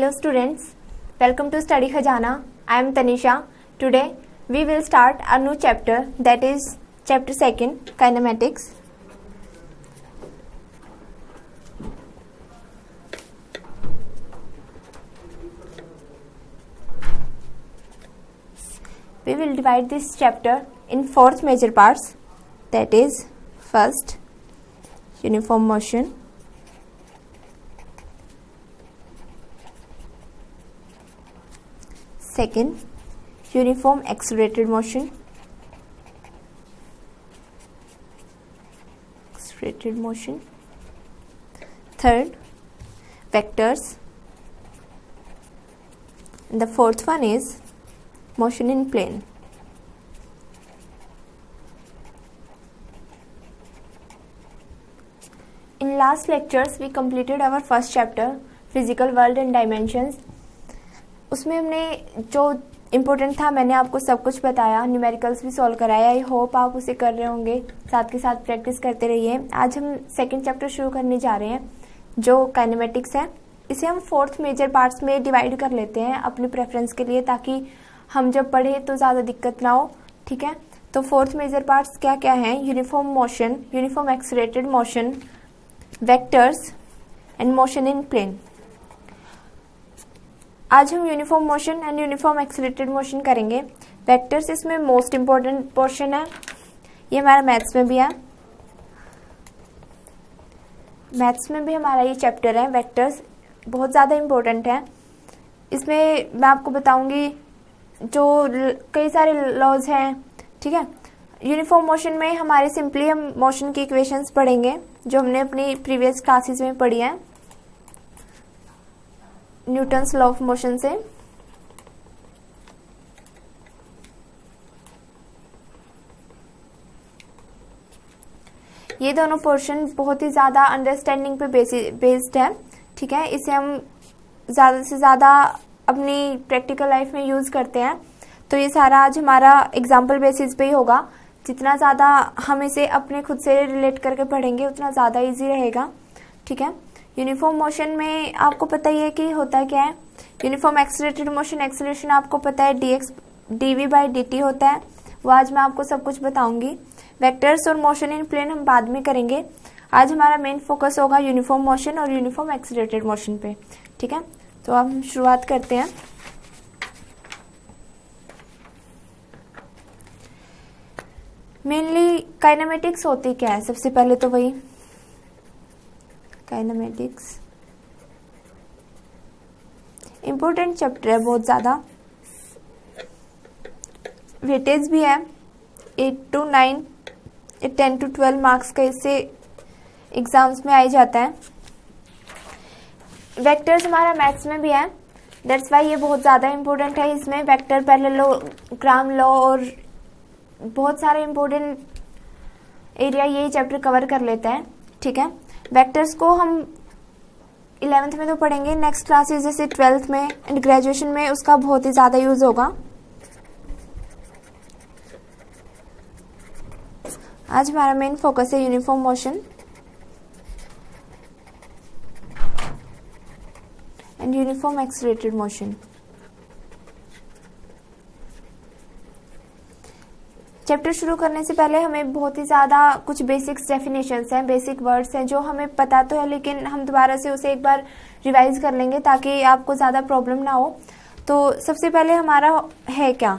Hello students, welcome to Study Khajana. I am Tanisha. Today we will start a new chapter, that is chapter 2, kinematics. We will divide this chapter in 4 major parts, that is first, uniform motion. Second, uniform accelerated motion. Third, vectors. And the fourth one is motion in plane. In last lectures we completed our first chapter, physical world and dimensions. उसमें हमने जो important था मैंने आपको सब कुछ बताया, numericals भी सॉल्व कराया. आई होप आप उसे कर रहे होंगे, साथ के साथ प्रैक्टिस करते रहिए. आज हम सेकंड चैप्टर शुरू करने जा रहे हैं जो काइनेमेटिक्स है. इसे हम 4 मेजर पार्ट्स में डिवाइड कर लेते हैं अपने प्रेफरेंस के लिए, ताकि हम जब पढ़े तो ज़्यादा दिक्कत ना हो. ठीक है, तो 4 मेजर पार्ट्स क्या क्या हैं? Uniform motion, uniform accelerated motion, vectors and motion in plane. आज हम uniform motion and uniform accelerated motion करेंगे. वेक्टर्स इसमें मोस्ट इम्पॉर्टेंट पोर्शन है. ये हमारा मैथ्स में भी है, मैथ्स में भी हमारा ये चैप्टर है. वेक्टर्स बहुत ज़्यादा इम्पोर्टेंट है. इसमें मैं आपको बताऊंगी जो कई सारे लॉज हैं. ठीक है, यूनिफॉर्म मोशन में हमारे सिंपली हम मोशन की इक्वेशंस पढ़ेंगे जो हमने अपनी प्रीवियस क्लासेस में पढ़ी हैं न्यूटन्स लॉ ऑफ मोशन से. ये दोनों पोर्शन बहुत ही ज़्यादा अंडरस्टैंडिंग पे बेस्ड है. ठीक है, इसे हम ज़्यादा से ज़्यादा अपनी प्रैक्टिकल लाइफ में यूज़ करते हैं. तो ये सारा आज हमारा एग्जाम्पल बेसिस पे ही होगा. जितना ज़्यादा हम इसे अपने खुद से रिलेट करके पढ़ेंगे उतना ज़्यादा इजी रहेगा. ठीक है, यूनिफॉर्म मोशन में आपको पता ही है कि होता क्या है. यूनिफॉर्म एक्सीलरेटेड मोशन, एक्सीलरेशन आपको पता है dv/dt होता है. वो आज मैं आपको सब कुछ बताऊंगी. वेक्टर्स और मोशन इन प्लेन हम बाद में करेंगे. आज हमारा मेन फोकस होगा यूनिफॉर्म मोशन और यूनिफॉर्म एक्सीलरेटेड मोशन पे. ठीक है, तो अब हम शुरुआत करते हैं. मेनली काइनेमेटिक्स होती क्या है? सबसे पहले तो वही काइनेमेटिक्स इम्पोर्टेंट चैप्टर है, बहुत ज़्यादा वेटेज भी है. 8 to 9 10 to 12 मार्क्स का इससे एग्जाम्स में आ ही जाता है. वेक्टर्स हमारा मैथ्स में भी है, दैट्स वाई ये बहुत ज़्यादा इम्पोर्टेंट है. इसमें वेक्टर पैरेललोग्राम लॉ और बहुत सारे इम्पोर्टेंट एरिया यही चैप्टर कवर कर लेता है. ठीक है, वेक्टर्स को हम 11th में तो पढ़ेंगे, नेक्स्ट क्लासेस जैसे 12th में एंड ग्रेजुएशन में उसका बहुत ही ज़्यादा यूज़ होगा. आज हमारा मेन फोकस है uniform motion and uniform accelerated motion. Chapter शुरू करने से पहले हमें बहुत ही ज़्यादा कुछ बेसिक्स डेफिनेशंस हैं, बेसिक वर्ड्स हैं जो हमें पता तो है, लेकिन हम दोबारा से उसे एक बार रिवाइज कर लेंगे ताकि आपको ज़्यादा प्रॉब्लम ना हो. तो सबसे पहले हमारा है क्या?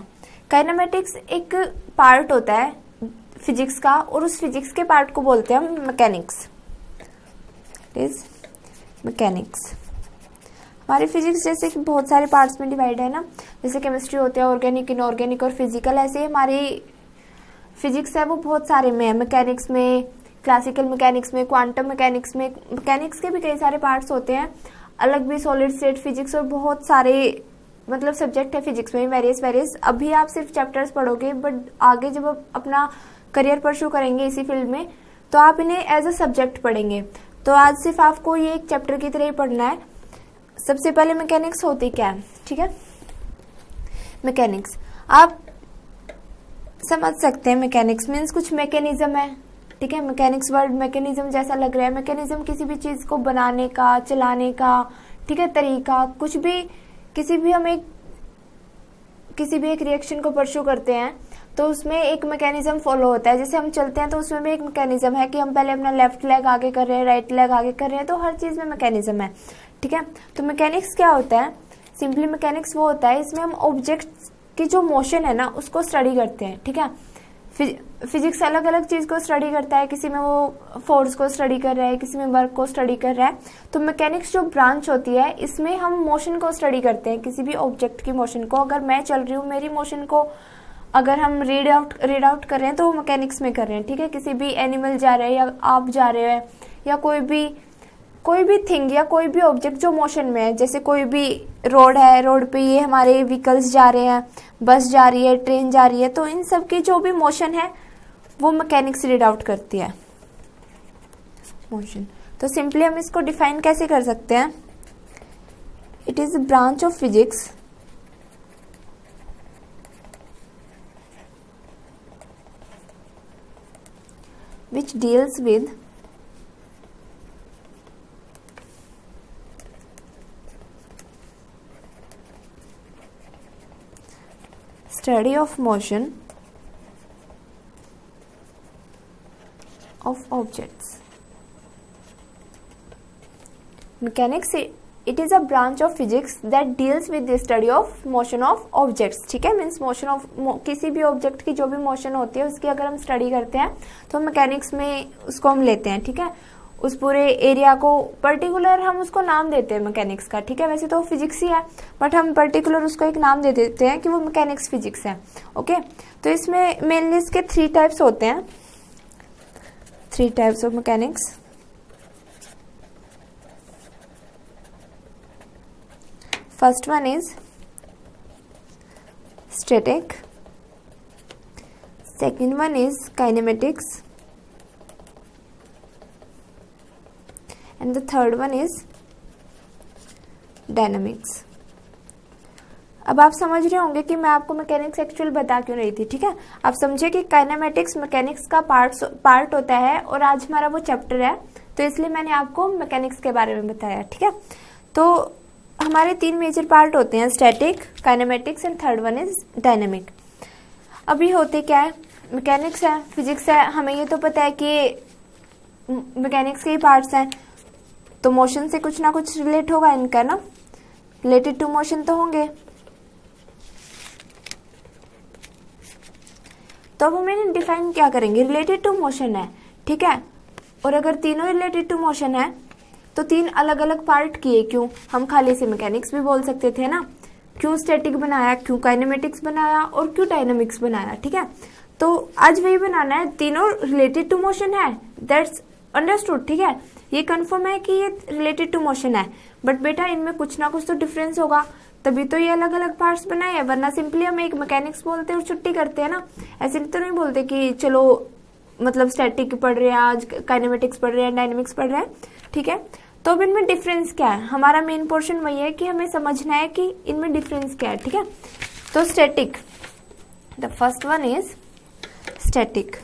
काइनेमेटिक्स एक पार्ट होता है फिजिक्स का, और उस फिजिक्स के पार्ट को बोलते हैं हम मैकेनिक्स. Is mechanics. हमारी फिजिक्स जैसे कि बहुत सारे पार्ट्स में डिवाइड है ना, जैसे केमिस्ट्री होते हैं, ऑर्गेनिक, इनऑर्गेनिक और फिजिकल. ऐसे हमारी फिजिक्स है वो बहुत सारे में है. मैकेनिक्स में, क्लासिकल मैकेनिक्स में, क्वांटम मैकेनिक्स में, मैकेनिक्स के भी कई सारे पार्ट्स होते हैं. अलग भी सॉलिड स्टेट फिजिक्स और बहुत सारे मतलब सब्जेक्ट है फिजिक्स में, वेरियस. अभी आप सिर्फ चैप्टर्स पढ़ोगे, बट आगे जब आप अपना करियर परस्यू करेंगे इसी फील्ड में तो आप इन्हें एज अ सब्जेक्ट पढ़ेंगे. तो आज सिर्फ आपको ये एक चैप्टर की तरह ही पढ़ना है. सबसे पहले मैकेनिक्स होती क्या है? ठीक है, मैकेनिक्स आप समझ सकते हैं. मैकेनिक्स मीन्स कुछ मैकेनिज्म है. ठीक है, मैकेनिक्स वर्ड मैकेनिज्म जैसा लग रहा है. मैकेनिज्म किसी भी चीज़ को बनाने का, चलाने का, ठीक है, तरीका, कुछ भी, किसी भी हम किसी भी एक रिएक्शन को परस्यू करते हैं तो उसमें एक मैकेनिज्म फॉलो होता है। जैसे हम चलते हैं तो उसमें भी एक मैकेनिज्म है कि हम पहले अपना लेफ्ट लेग आगे कर रहे हैं, राइट लेग आगे कर रहे हैं, तो हर चीज में मैकेनिज्म है। ठीक है, तो मैकेनिक्स क्या होता है? सिंपली मैकेनिक्स वो होता है, इसमें हम ऑब्जेक्ट की जो मोशन है ना उसको स्टडी करते हैं। ठीक है, फिजिक्स अलग अलग चीज को स्टडी करता है, किसी में वो फोर्स को स्टडी कर रहा है, किसी में वर्क को स्टडी कर रहा है। तो मैकेनिक्स जो ब्रांच होती है इसमें हम मोशन को स्टडी करते हैं, किसी भी ऑब्जेक्ट की मोशन को। अगर मैं चल रही हूँ, मेरी मोशन को अगर हम रीड आउट कर रहे हैं तो वो मैकेनिक्स में कर रहे हैं। ठीक है, किसी भी एनिमल जा रहे हैं या आप जा रहे हैं या कोई भी थिंग या कोई भी ऑब्जेक्ट जो मोशन में है, जैसे कोई भी रोड है, रोड पे ये हमारे व्हीकल्स जा रहे हैं, बस जा रही है, ट्रेन जा रही है, तो इन सब की जो भी मोशन है वो मैकेनिक्स रीड आउट करती है मोशन। तो सिंपली हम इसको डिफाइन कैसे कर सकते हैं? It is a branch of physics which deals with study of motion of objects. Mechanics, it is a branch of physics that deals with the study of motion of objects. ठीक है, means motion of किसी भी object की जो भी motion होती है उसकी अगर हम स्टडी करते हैं तो मैकेनिक्स में उसको हम लेते हैं। ठीक है, उस पूरे एरिया को पर्टिकुलर हम उसको नाम देते हैं मैकेनिक्स का। ठीक है, वैसे तो फिजिक्स ही है बट हम पर्टिकुलर उसको एक नाम दे देते हैं कि वो मैकेनिक्स फिजिक्स है। ओके, तो इसमें मेनली इसके 3 टाइप्स होते हैं, 3 types of mechanics. First one is static, second one is kinematics, and the third one is dynamics. अब आप समझ रहे होंगे कि मैं आपको मैकेनिक्स एक्चुअल बता क्यों रही थी। ठीक है, आप समझे कि काइनेमेटिक्स मैकेनिक्स का पार्ट होता है और आज हमारा वो चैप्टर है, तो इसलिए मैंने आपको मैकेनिक्स के बारे में बताया। ठीक है, तो हमारे 3 मेजर पार्ट होते हैं, static, kinematics and third one is dynamic. अभी होते क्या है? मैकेनिक्स है, फिजिक्स है, हमें ये तो पता है कि मैकेनिक्स के ही पार्ट्स हैं, तो मोशन से कुछ ना कुछ रिलेट होगा इनका ना, रिलेटेड टू मोशन तो होंगे। तो अब हम इन्हें डिफाइन क्या करेंगे? रिलेटेड टू मोशन है। ठीक है, और अगर तीनों रिलेटेड टू मोशन है तो 3 अलग अलग पार्ट किए क्यों? हम खाली से मैकेनिक्स भी बोल सकते थे ना, क्यों स्टैटिक बनाया, क्यों काइनेमेटिक्स बनाया और क्यों डायनामिक्स बनाया। ठीक है, तो आज वही बनाना है, तीनों रिलेटेड टू मोशन है, दैट्स अंडरस्टूड। ठीक है, ये कंफर्म है कि ये रिलेटेड टू मोशन है, बट बेटा इनमें कुछ ना कुछ तो डिफरेंस होगा, तभी तो ये अलग अलग पार्ट्स बनाए हैं, वरना सिंपली हम एक मैकेनिक्स बोलते हैं और छुट्टी करते हैं ना। ऐसे तो नहीं बोलते कि चलो मतलब स्टैटिक पढ़ रहे हैं आज, काइनेमेटिक्स पढ़ रहे हैं, डायनेमिक्स पढ़ रहे हैं। ठीक है, तो अब इनमें डिफरेंस क्या है? हमारा मेन पोर्शन वही है कि हमें समझना है कि इनमें डिफरेंस क्या है। ठीक है, तो static, the first one is static.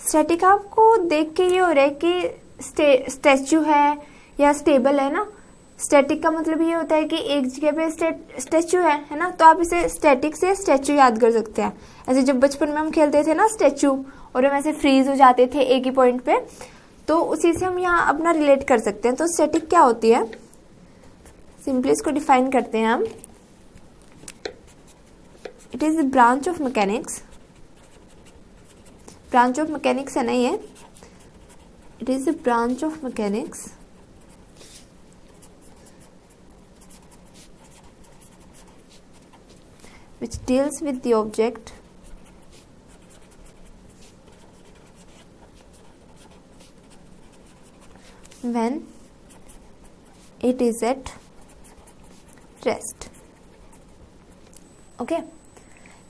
Static आपको देख के ये हो रहा है कि स्टैच्यू है या स्टेबल है ना। स्टैटिक का मतलब ये होता है कि एक जगह पे स्टैच्यू है ना, तो आप इसे स्टैटिक से स्टैच्यू याद कर सकते हैं। ऐसे जब बचपन में हम खेलते थे ना स्टैच्यू, और हम ऐसे फ्रीज हो जाते थे एक ही पॉइंट पे, तो उसी से हम यहाँ अपना रिलेट कर सकते हैं। तो स्टैटिक क्या होती है? सिंपली इसको डिफाइन करते हैं हम, it is the branch of mechanics. Branch of mechanics है ना ये, it is the branch of mechanics which deals with the object when it is at rest. Okay,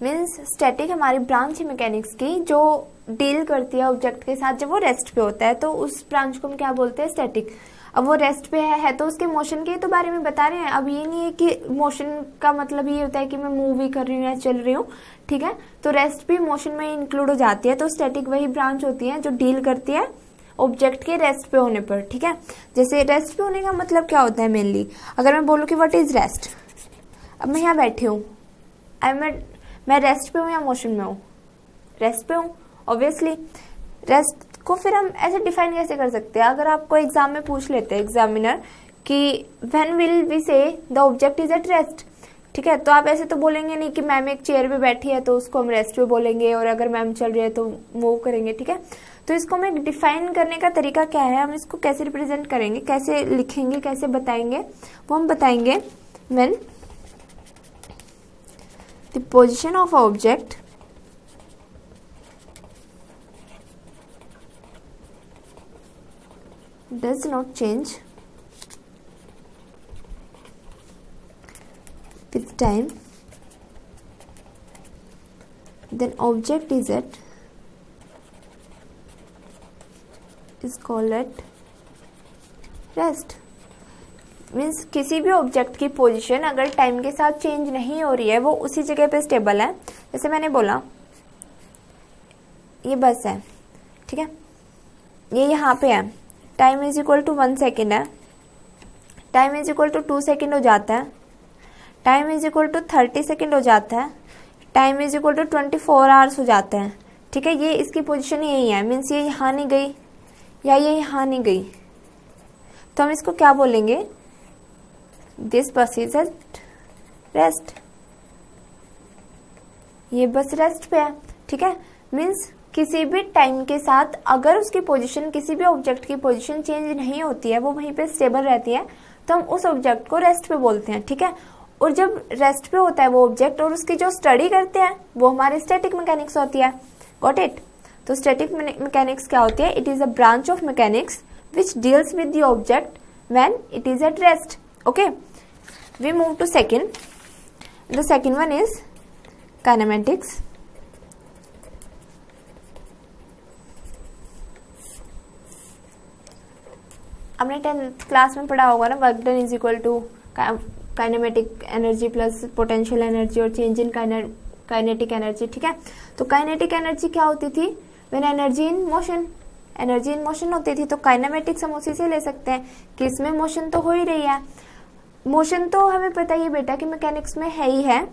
means static हमारी ब्रांच है mechanics की जो डील करती है object के साथ जब वो रेस्ट पे होता है, तो उस ब्रांच को हम क्या बोलते हैं? स्टैटिक। अब वो रेस्ट पे है तो उसके मोशन के तो बारे में बता रहे हैं। अब ये नहीं है कि मोशन का मतलब ये होता है कि मैं मूव भी कर रही हूँ या चल रही हूँ। ठीक है, तो रेस्ट भी मोशन में इंक्लूड हो जाती है। तो स्टैटिक वही ब्रांच होती है जो डील करती है ऑब्जेक्ट के रेस्ट पे होने पर, ठीक है। जैसे रेस्ट पे होने का मतलब क्या होता है मेनली, अगर मैं बोलूँ कि व्हाट इज रेस्ट, अब मैं यहाँ बैठी हूँ, मैं रेस्ट पे हूँ या मोशन में हूँ, रेस्ट पे हूँ ऑब्वियसली। रेस्ट को फिर हम ऐसे डिफाइन कैसे कर सकते हैं, अगर आपको एग्जाम में पूछ लेते हैं एग्जामिनर कि व्हेन विल वी से the object is at rest, ठीक है, तो आप ऐसे तो बोलेंगे नहीं कि मैम एक चेयर पे बैठी है तो उसको हम रेस्ट पे बोलेंगे, और अगर मैम चल रही है तो मूव करेंगे, ठीक है। तो इसको हमें डिफाइन करने का तरीका क्या है, हम इसको कैसे रिप्रेजेंट करेंगे, कैसे लिखेंगे, कैसे बताएंगे, वो हम बताएंगे when the position of object does not change with time, then object is called at rest। Means किसी भी ऑब्जेक्ट की पोजीशन अगर टाइम के साथ चेंज नहीं हो रही है, वो उसी जगह पे स्टेबल है। जैसे मैंने बोला ये बस है, ठीक है, ये यहाँ पे है, time is equal to 1 second है, time is equal to 2 second हो जाता है, time is equal to 30 second हो जाता है, time is equal to 24 hours हो जाते हैं, ठीक है। ये इसकी पोजीशन यही है, मीन्स ये यहाँ नहीं गई या ये यहाँ नहीं गई, तो हम इसको क्या बोलेंगे, दिस बस इज एट रेस्ट, ये बस रेस्ट पे है, ठीक है। मीन्स किसी भी टाइम के साथ अगर उसकी पोजीशन, किसी भी ऑब्जेक्ट की पोजीशन चेंज नहीं होती है, वो वहीं पे स्टेबल रहती है, तो हम उस ऑब्जेक्ट को रेस्ट पे बोलते हैं, ठीक है। और जब रेस्ट पे होता है वो ऑब्जेक्ट और उसकी जो स्टडी करते हैं वो हमारी स्टैटिक मैकेनिक्स होती है, गॉट इट। तो स्टैटिक मैकेनिक्स क्या होती है, it is a branch of mechanics which deals with the object when it is at rest, okay. We move to second, the second one is kinematics. हमने 10th class में पढ़ा होगा ना, work done is equal to kinematic energy plus potential energy और change in kinetic energy, ठीक है। तो kinetic energy क्या होती थी, when energy in motion, energy in motion होती थी। तो काइनेमेटिक्स हम उसी से ले सकते हैं कि इसमें मोशन तो हो ही रही है, मोशन तो हमें पता ही बेटा कि मैकेनिक्स में है ही है,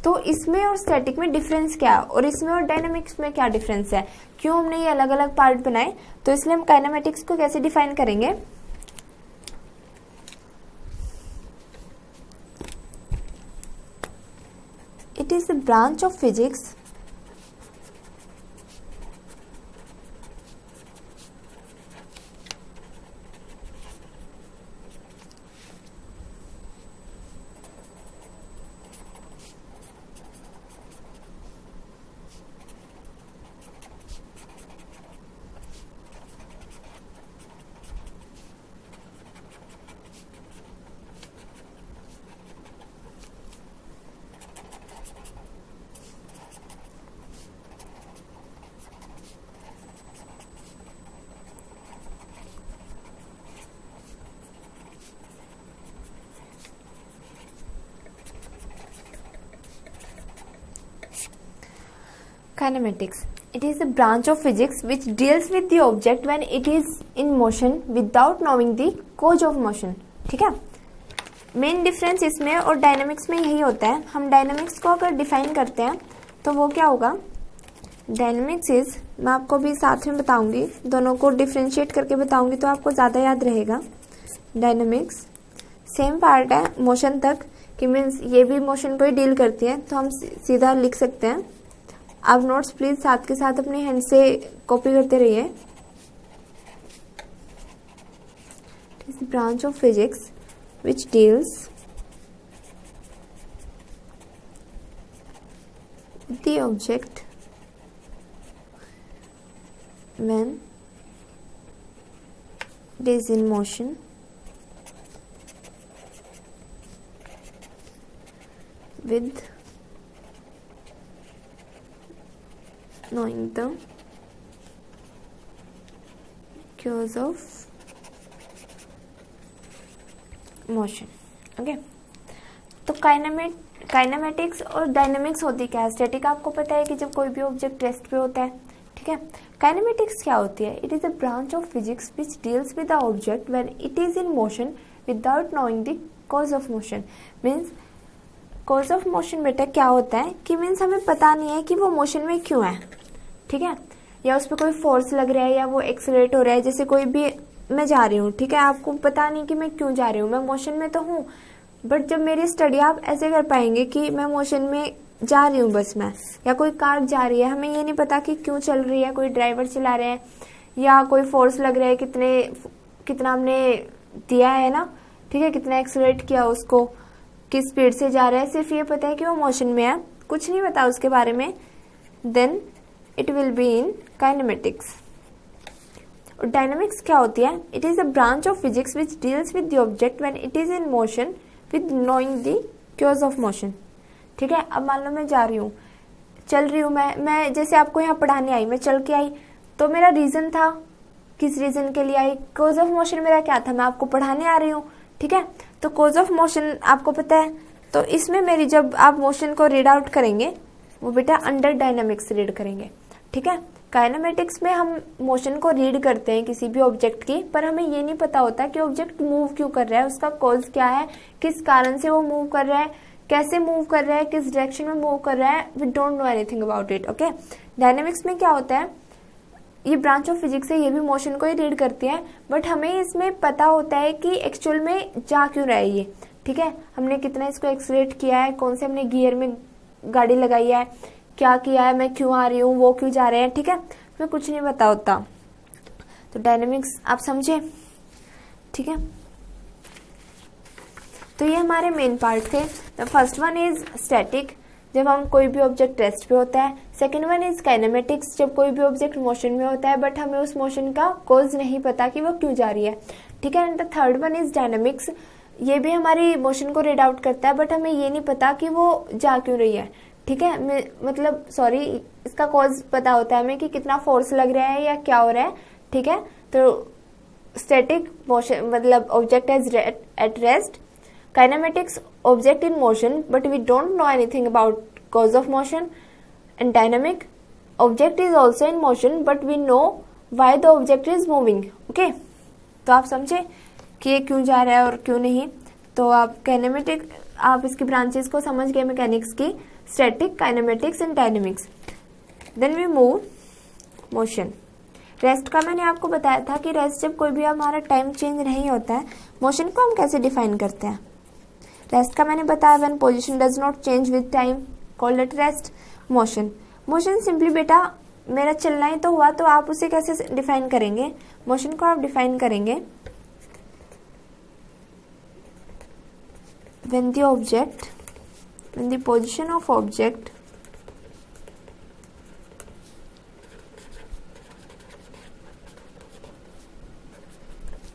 तो इसमें और स्टैटिक में डिफरेंस क्या, और इसमें और डायनामिक्स में क्या डिफरेंस है, क्यों हमने ये अलग अलग पार्ट बनाए। तो इसलिए हम काइनेमेटिक्स को कैसे डिफाइन करेंगे, it is a branch of physics Kinematics. It is a branch of physics which deals with the object when it is in motion without knowing the cause of motion, ठीक है। Main difference इसमें और dynamics में यही होता है। हम dynamics को अगर डिफाइन करते हैं तो वो क्या होगा, डायनामिक्स इज, मैं आपको भी साथ में बताऊंगी, दोनों को डिफ्रेंशिएट करके बताऊंगी तो आपको ज़्यादा याद रहेगा। डायनामिक्स सेम पार्ट है मोशन तक, कि मीन्स ये भी मोशन को ही डील करती है, तो हम सीधा लिख सकते हैं। आप नोट्स प्लीज साथ के साथ अपने हैंड से कॉपी करते रहिए। It is the branch of physics which deals with the object when it is in motion with knowing the cause of motion, okay. तो काइनेमेटिक्स और डायनामिक्स होती क्या है, स्टैटिक आपको पता है कि जब कोई भी ऑब्जेक्ट रेस्ट पे होता है, ठीक है। काइनेमेटिक्स क्या होती है? It is a branch of physics which deals with the object when it is in motion without knowing the cause of motion. Means cause of motion बेटा क्या होता है कि मीन्स हमें पता नहीं है कि वो मोशन में क्यों है, ठीक है, या उस पर कोई फोर्स लग रहा है या वो एक्सीलरेट हो रहा है। जैसे कोई भी मैं जा रही हूँ, ठीक है, आपको पता नहीं कि मैं क्यों जा रही हूँ, मैं मोशन में तो हूँ, बट जब मेरी स्टडी आप ऐसे कर पाएंगे कि मैं मोशन में जा रही हूँ बस में, या कोई कार जा रही है, हमें ये नहीं पता कि क्यों चल रही है, कोई ड्राइवर चला रहे हैं या कोई फोर्स लग रहा है, कितना हमने दिया है ना, ठीक है, कितना एक्सीलरेट किया उसको, किस स्पीड से जा रहा है, सिर्फ ये पता है कि वो मोशन में है, कुछ नहीं पता उसके बारे में, then it will be in kinematics. और डायनामिक्स क्या होती है? It is a branch of physics which deals with the object when it is in motion with knowing the cause of motion. ठीक है, अब मान लो मैं जा रही हूँ, चल रही हूँ, मैं जैसे आपको यहाँ पढ़ाने आई, मैं चल के आई, तो मेरा रीजन था, किस रीजन के लिए आई, कॉज ऑफ मोशन मेरा क्या था, मैं आपको पढ़ाने आ रही हूँ, ठीक है, तो कॉज ऑफ मोशन आपको पता है, तो इसमें मेरी जब आप मोशन को रीड आउट करेंगे वो बेटा अंडर डायनामिक्स रीड करेंगे, ठीक है। काइनेमेटिक्स में हम मोशन को रीड करते हैं किसी भी ऑब्जेक्ट की, पर हमें ये नहीं पता होता कि ऑब्जेक्ट मूव क्यों कर रहा है, उसका कॉज क्या है, किस कारण से वो मूव कर रहा है, कैसे मूव कर रहा है, किस डायरेक्शन में मूव कर रहा है, we don't know anything about it. Okay, dynamics में क्या होता है, ये ब्रांच ऑफ फिजिक्स है, ये भी मोशन को ही रीड करती है, बट हमें इसमें पता होता है कि एक्चुअल में जा क्यों रहा है ये, ठीक है, हमने कितना इसको एक्सीलरेट किया है, कौन से हमने गियर में गाड़ी लगाई है, क्या किया है, मैं क्यों आ रही हूँ, वो क्यों जा रहे हैं, ठीक है, हमें कुछ नहीं पता होता। तो डायनेमिक्स आप समझे, ठीक है। तो ये हमारे मेन पार्ट थे। The first one is static, जब हम कोई भी ऑब्जेक्ट रेस्ट पे होता है। सेकेंड वन इज काइनेमेटिक्स, जब कोई भी ऑब्जेक्ट मोशन में होता है बट हमें उस मोशन का कॉज नहीं पता कि वो क्यों जा रही है, ठीक है। And the third one is dynamics, ये भी हमारी मोशन को रीड आउट करता है बट हमें ये नहीं पता कि वो जा क्यों रही है, ठीक है, मतलब सॉरी, इसका कॉज पता होता है हमें कि कितना फोर्स लग रहा है या क्या हो रहा है, ठीक है। तो स्टैटिक मोशन मतलब object is at rest, kinematics object in motion but we don't know anything about cause of motion, and dynamic object is also in motion but we know why the object is moving। okay, तो आप समझे कि ये क्यों जा रहा है और क्यों नहीं। तो आप काइनेमेटिक, आप इसकी ब्रांचेस को समझ गए मैकेनिक्स की, static, kinematics and dynamics. Then we move motion. Rest का मैंने आपको बताया था कि रेस्ट जब कोई भी हमारा टाइम चेंज नहीं होता है, मोशन को हम कैसे डिफाइन करते हैं। रेस्ट का मैंने बताया, when position does not change with time, called it rest. Motion, motion simply बेटा मेरा चलना ही तो हुआ, तो आप उसे कैसे डिफाइन करेंगे, मोशन को आप डिफाइन करेंगे when the position of object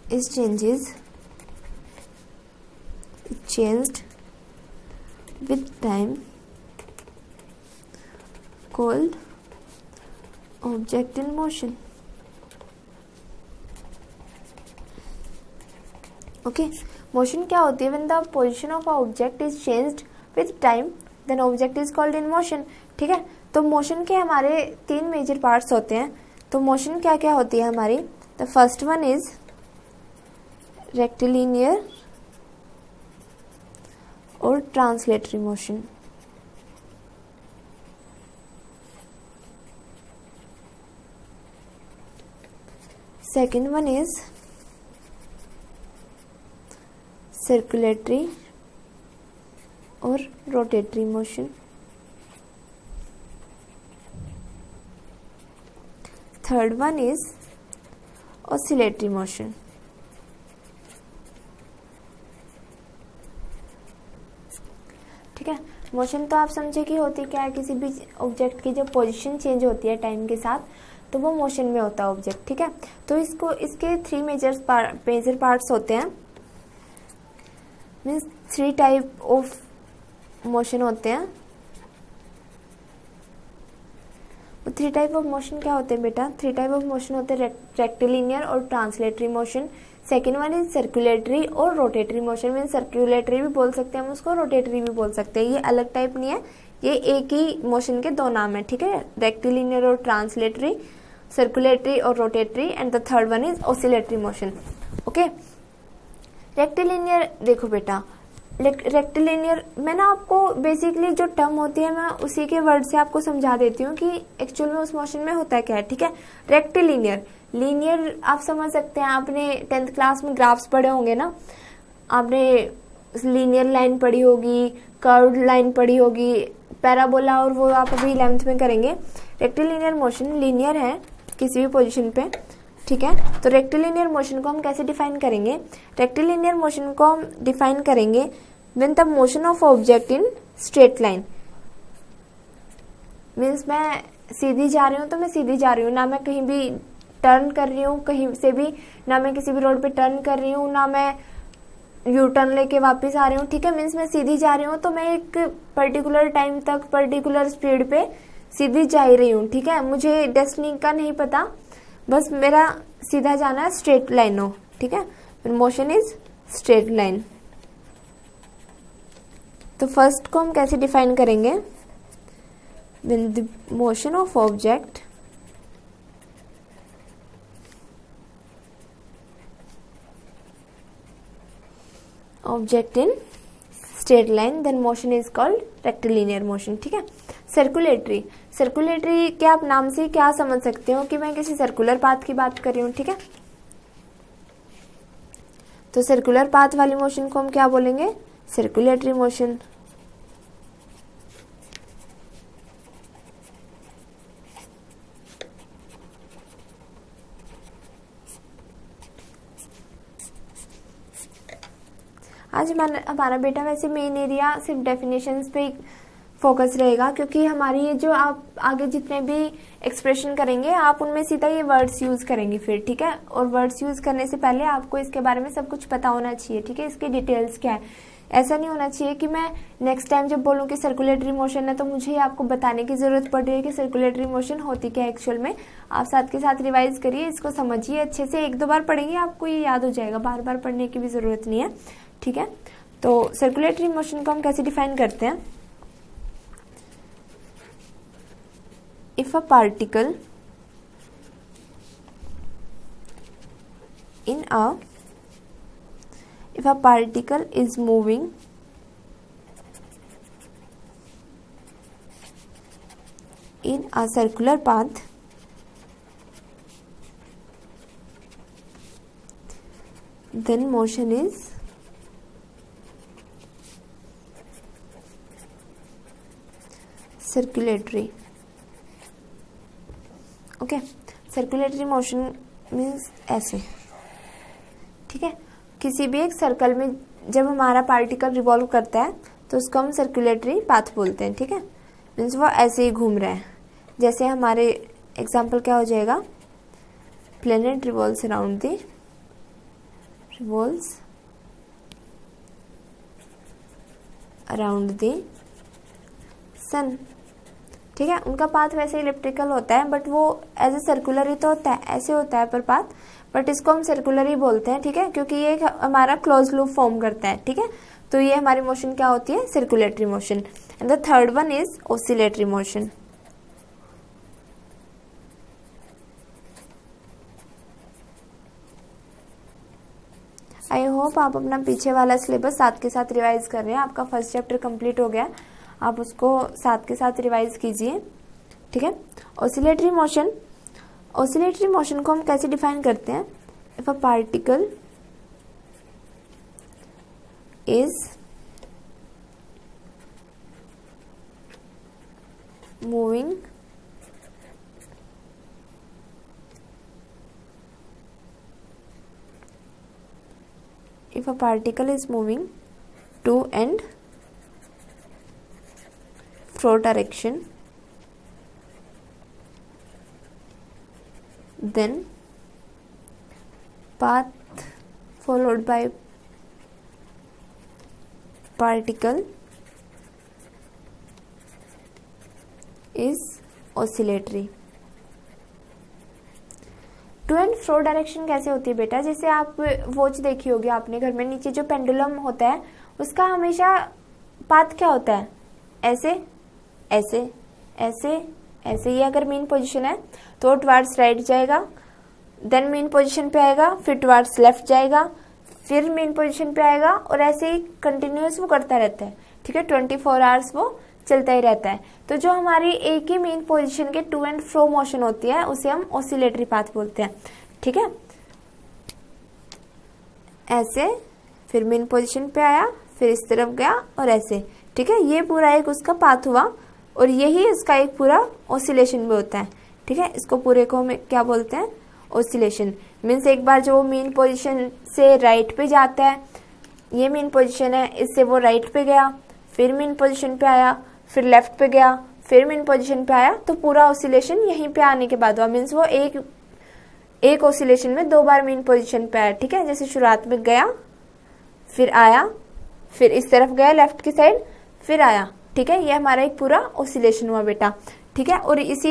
is changed with time, called object in motion। okay, motion क्या होती है, when the position of a object is changed with time then object is called in motion। ठीक है, तो motion के हमारे 3 major parts होते हैं। तो मोशन क्या क्या होती है हमारी, the first one is rectilinear और translatory motion. Second one is circulatory और rotatory motion. Third one is oscillatory motion. ठीक है, मोशन तो आप समझे कि होती क्या है, किसी भी ऑब्जेक्ट की जब पोजीशन चेंज होती है टाइम के साथ तो वो मोशन में होता है ऑब्जेक्ट। ठीक है, तो इसके 3 मेजर पार्ट्स होते हैं, मीन्स 3 टाइप ऑफ मोशन होते हैं। वो 3 टाइप ऑफ मोशन क्या होते हैं बेटा, 3 टाइप ऑफ मोशन होते हैं, रेक्टिलिनियर और translatory motion. Second one is circulatory और रोटेटरी मोशन। मीन सर्कुलेटरी भी बोल सकते हैं हम उसको, रोटेटरी भी बोल सकते हैं, ये अलग टाइप नहीं है, ये एक ही मोशन के दो नाम है, ठीक है, रेक्टिलिनियर और ट्रांसलेटरी, सर्कुलेटरी और rotatory, and the third one is oscillatory motion. Okay, rectilinear देखो बेटा, रेक्टिलिनियर मैं ना आपको बेसिकली जो टर्म होती है मैं उसी के वर्ड से आपको समझा देती हूँ कि एक्चुअल में उस मोशन में होता है क्या है, ठीक है। रेक्टिलिनियर, लीनियर आप समझ सकते हैं, आपने 10th क्लास में ग्राफ्स पढ़े होंगे ना, आपने लीनियर लाइन पढ़ी होगी, कर्व्ड लाइन पढ़ी होगी, पैराबोला, और वो आप अभी 11th में करेंगे। रेक्टिलिनियर मोशन लीनियर है किसी भी पोजीशन पे, ठीक है। तो रेक्टिलिनियर मोशन को हम कैसे डिफाइन करेंगे? रेक्टिलिनियर मोशन को हम डिफाइन करेंगे when the motion of object in straight line, means मैं सीधी जा रही हूँ तो मैं सीधी जा रही हूँ, ना मैं कहीं भी टर्न कर रही हूँ कहीं से भी, ना मैं किसी भी रोड पे टर्न कर रही हूँ, ना मैं यू टर्न लेके वापस आ रही हूँ, ठीक है। मीन्स मैं सीधी जा रही हूँ तो मैं एक पर्टिकुलर टाइम तक पर्टिकुलर स्पीड पे सीधी जा ही रही हूँ, ठीक है। मुझे डेस्टिनी का नहीं पता, बस मेरा सीधा जाना है, स्ट्रेट लाइन हो, ठीक है। Motion is straight line. तो फर्स्ट को हम कैसे डिफाइन करेंगे? When the motion of object in straight line, then motion is called rectilinear motion, ठीक है। सर्कुलेटरी, सर्कुलेटरी क्या आप नाम से क्या समझ सकते हो कि मैं किसी सर्कुलर पाथ की बात कर रही हूँ, ठीक है। तो सर्कुलर पाथ वाली मोशन को हम क्या बोलेंगे? Circulatory motion. आज हमारा बेटा वैसे मेन एरिया सिर्फ डेफिनेशंस पे फोकस रहेगा, क्योंकि हमारी ये जो आप आगे जितने भी एक्सप्रेशन करेंगे आप उनमें सीधा ये वर्ड्स यूज करेंगे फिर, ठीक है। और वर्ड्स यूज करने से पहले आपको इसके बारे में सब कुछ पता होना चाहिए, ठीक है, इसकी डिटेल्स क्या है। ऐसा नहीं होना चाहिए कि मैं नेक्स्ट टाइम जब बोलूँ कि सर्कुलेटरी मोशन है तो मुझे आपको बताने की जरूरत पड़ रही है कि सर्कुलेटरी मोशन होती क्या है एक्चुअल में। आप साथ के साथ रिवाइज करिए, इसको समझिए अच्छे से, एक दो बार पढ़ेंगे आपको ये याद हो जाएगा, बार बार पढ़ने की भी जरूरत नहीं है, ठीक है। तो सर्कुलेटरी मोशन को हम कैसे डिफाइन करते हैं? If a particle is moving in a circular path, then motion is circulatory। Okay, circulatory motion means ऐसे, ठीक है। किसी भी एक सर्कल में जब हमारा पार्टिकल रिवॉल्व करता है तो उसको हम सर्कुलेटरी पाथ बोलते हैं, ठीक है। मीन्स वो ऐसे ही घूम रहा है, जैसे हमारे एग्जांपल क्या हो जाएगा? प्लेनेट रिवॉल्व्स अराउंड द सन, ठीक है। उनका पाथ वैसे इलिप्टिकल होता है, बट वो एज ए सर्कुलर ही तो होता है, ऐसे होता है पर पाथ, बट इसको हम सर्कुलर ही बोलते हैं, ठीक है, क्योंकि ये हमारा क्लोज लूप फॉर्म करता है, ठीक है। तो ये हमारी मोशन क्या होती है? Circulatory motion. And the third one is oscillatory motion. I hope आप अपना पीछे वाला सिलेबस साथ के साथ रिवाइज कर रहे हैं। आपका फर्स्ट चैप्टर कंप्लीट हो गया, आप उसको साथ के साथ रिवाइज कीजिए, ठीक है। ऑसिलेटरी मोशन को हम कैसे डिफाइन करते हैं? If a particle is moving to and fro direction, then path followed by particle is oscillatory। To and fro direction कैसे होती है बेटा? जैसे आप वॉच देखी होगी आपने घर में, नीचे जो पेंडुलम होता है उसका हमेशा पाथ क्या होता है? ऐसे, ऐसे ऐसे ऐसे, ये अगर मेन पोजीशन है तो टुवर्ड्स राइट जाएगा, देन मेन पोजीशन पे आएगा, फिर टुवर्ड्स लेफ्ट जाएगा, फिर मेन पोजीशन पे आएगा, और ऐसे ही कंटिन्यूअस वो करता रहता है। ठीक है, 24 आवर्स वो चलता ही रहता है। तो जो हमारी एक ही मेन पोजीशन के टू एंड फ्रो मोशन होती है उसे हम ऑसिलेटरी पाथ बोलते हैं। ठीक है, ऐसे, फिर मेन पोजीशन पे आया, फिर इस तरफ गया और ऐसे। ठीक है, ये पूरा एक उसका पाथ हुआ, और यही इसका एक पूरा ऑसिलेशन भी होता है। ठीक है, इसको पूरे को हम क्या बोलते हैं, ऑसिलेशन। मीन्स एक बार जो वो मेन पोजीशन से राइट पे जाता है, ये मेन पोजीशन है, इससे वो राइट पे गया, फिर मेन पोजीशन पे आया, फिर लेफ्ट पे गया, फिर मेन पोजीशन पे आया, तो पूरा ऑसिलेशन यहीं पे आने के बाद हुआ। मीन्स वो एक ऑसिलेशन में 2 बार मेन पोजीशन पे आया। ठीक है, जैसे शुरुआत में गया, फिर आया, फिर इस तरफ गया लेफ्ट की साइड, फिर आया। ठीक है, ये हमारा एक पूरा ऑसिलेशन हुआ बेटा। ठीक है, और इसी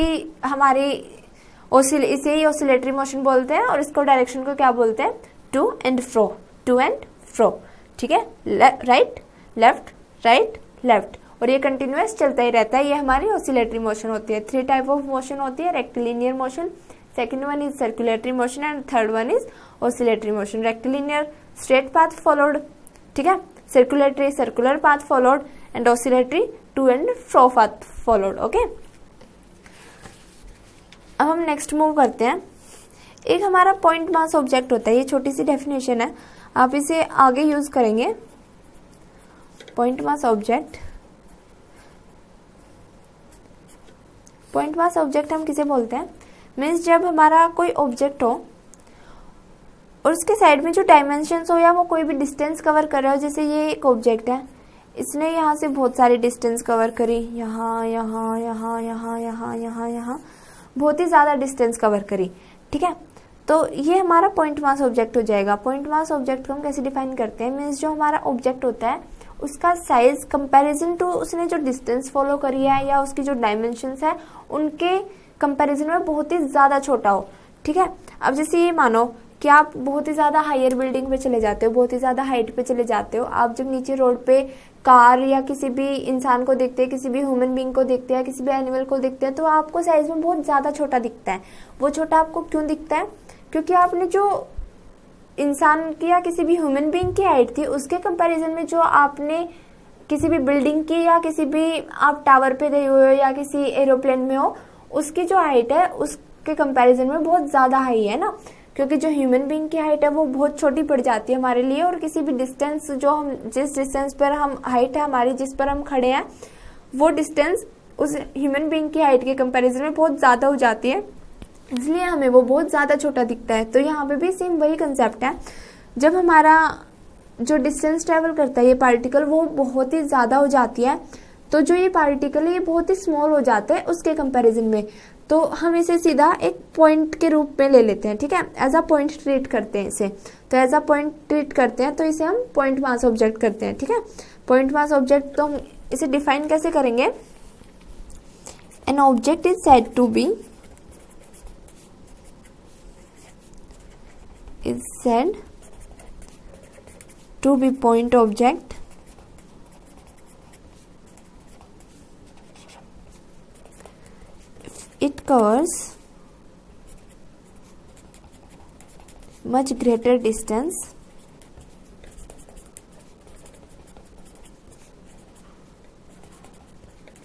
ही ऑसिलेटरी मोशन बोलते हैं, और इसको डायरेक्शन को क्या बोलते हैं, टू एंड फ्रो। ठीक है, राइट लेफ्ट राइट लेफ्ट, और ये कंटिन्यूअस चलता ही रहता है। ये हमारी ऑसिलेटरी मोशन होती है। 3 टाइप ऑफ मोशन होती है, rectilinear motion, second one is circulatory motion, and third one is oscillatory motion. Rectilinear straight path followed, ठीक है, circulatory circular path followed, and oscillatory to and fro path followed. Okay, अब हम next move करते हैं। एक हमारा point mass object होता है, ये छोटी सी डेफिनेशन है, आप इसे आगे यूज करेंगे। Point mass object, point mass object हम किसे बोलते हैं, मीन्स जब हमारा कोई ऑब्जेक्ट हो और उसके साइड में जो डायमेंशंस हो, या वो कोई भी डिस्टेंस कवर कर रहा हो। जैसे ये एक ऑब्जेक्ट है, इसने यहाँ से बहुत सारी डिस्टेंस कवर करी, यहाँ यहाँ यहाँ यहाँ यहाँ यहाँ यहाँ, बहुत ही ज़्यादा डिस्टेंस कवर करी। ठीक है, तो ये हमारा पॉइंट मास ऑब्जेक्ट हो जाएगा। पॉइंट मास ऑब्जेक्ट को हम कैसे डिफाइन करते हैं, मीन्स जो हमारा ऑब्जेक्ट होता है उसका साइज कंपैरिजन टू उसने जो डिस्टेंस फॉलो करी है, या उसकी जो डायमेंशंस है उनके कंपैरिजन में बहुत ही ज़्यादा छोटा हो। ठीक है, अब जैसे ये मानो कि आप बहुत ही ज़्यादा हायर बिल्डिंग पे चले जाते हो, बहुत ही ज़्यादा हाइट पे चले जाते हो। आप जब नीचे रोड पे कार या किसी भी इंसान को देखते हैं, किसी भी ह्यूमन बीइंग को देखते हैं, किसी भी एनिमल को देखते हैं, तो आपको साइज में बहुत ज़्यादा छोटा दिखता है। वो छोटा आपको क्यों दिखता है, क्योंकि आपने जो इंसान की या किसी भी ह्यूमन बीइंग की हाइट थी उसके कंपैरिजन में जो आपने किसी भी बिल्डिंग की, या किसी भी आप टावर पे गए हुए हो, या किसी एरोप्लेन में हो, उसकी जो हाइट है उसके कंपैरिजन में बहुत ज़्यादा हाई है ना। क्योंकि जो ह्यूमन बीइंग की हाइट है वो बहुत छोटी पड़ जाती है हमारे लिए, और किसी भी डिस्टेंस जो हम जिस डिस्टेंस पर हम हाइट है हमारी जिस पर हम खड़े हैं, वो डिस्टेंस उस ह्यूमन बीइंग की हाइट के कंपैरिजन में बहुत ज़्यादा हो जाती है, इसलिए हमें वो बहुत ज़्यादा छोटा दिखता है। तो यहाँ पे भी सेम वही कंसेप्ट है, जब हमारा जो डिस्टेंस ट्रेवल करता है ये पार्टिकल वो बहुत ही ज़्यादा हो जाती है, तो जो ये पार्टिकल है ये बहुत ही स्मॉल हो जाता है उसके कंपैरिजन में, तो हम इसे सीधा एक पॉइंट के रूप में ले लेते हैं। ठीक है, एज अ पॉइंट ट्रीट करते हैं इसे, तो एज अ पॉइंट ट्रीट करते हैं, तो इसे हम पॉइंट मास ऑब्जेक्ट करते हैं। ठीक है, पॉइंट मास ऑब्जेक्ट तो हम इसे डिफाइन कैसे करेंगे, an object is said to be point object if it covers much greater distance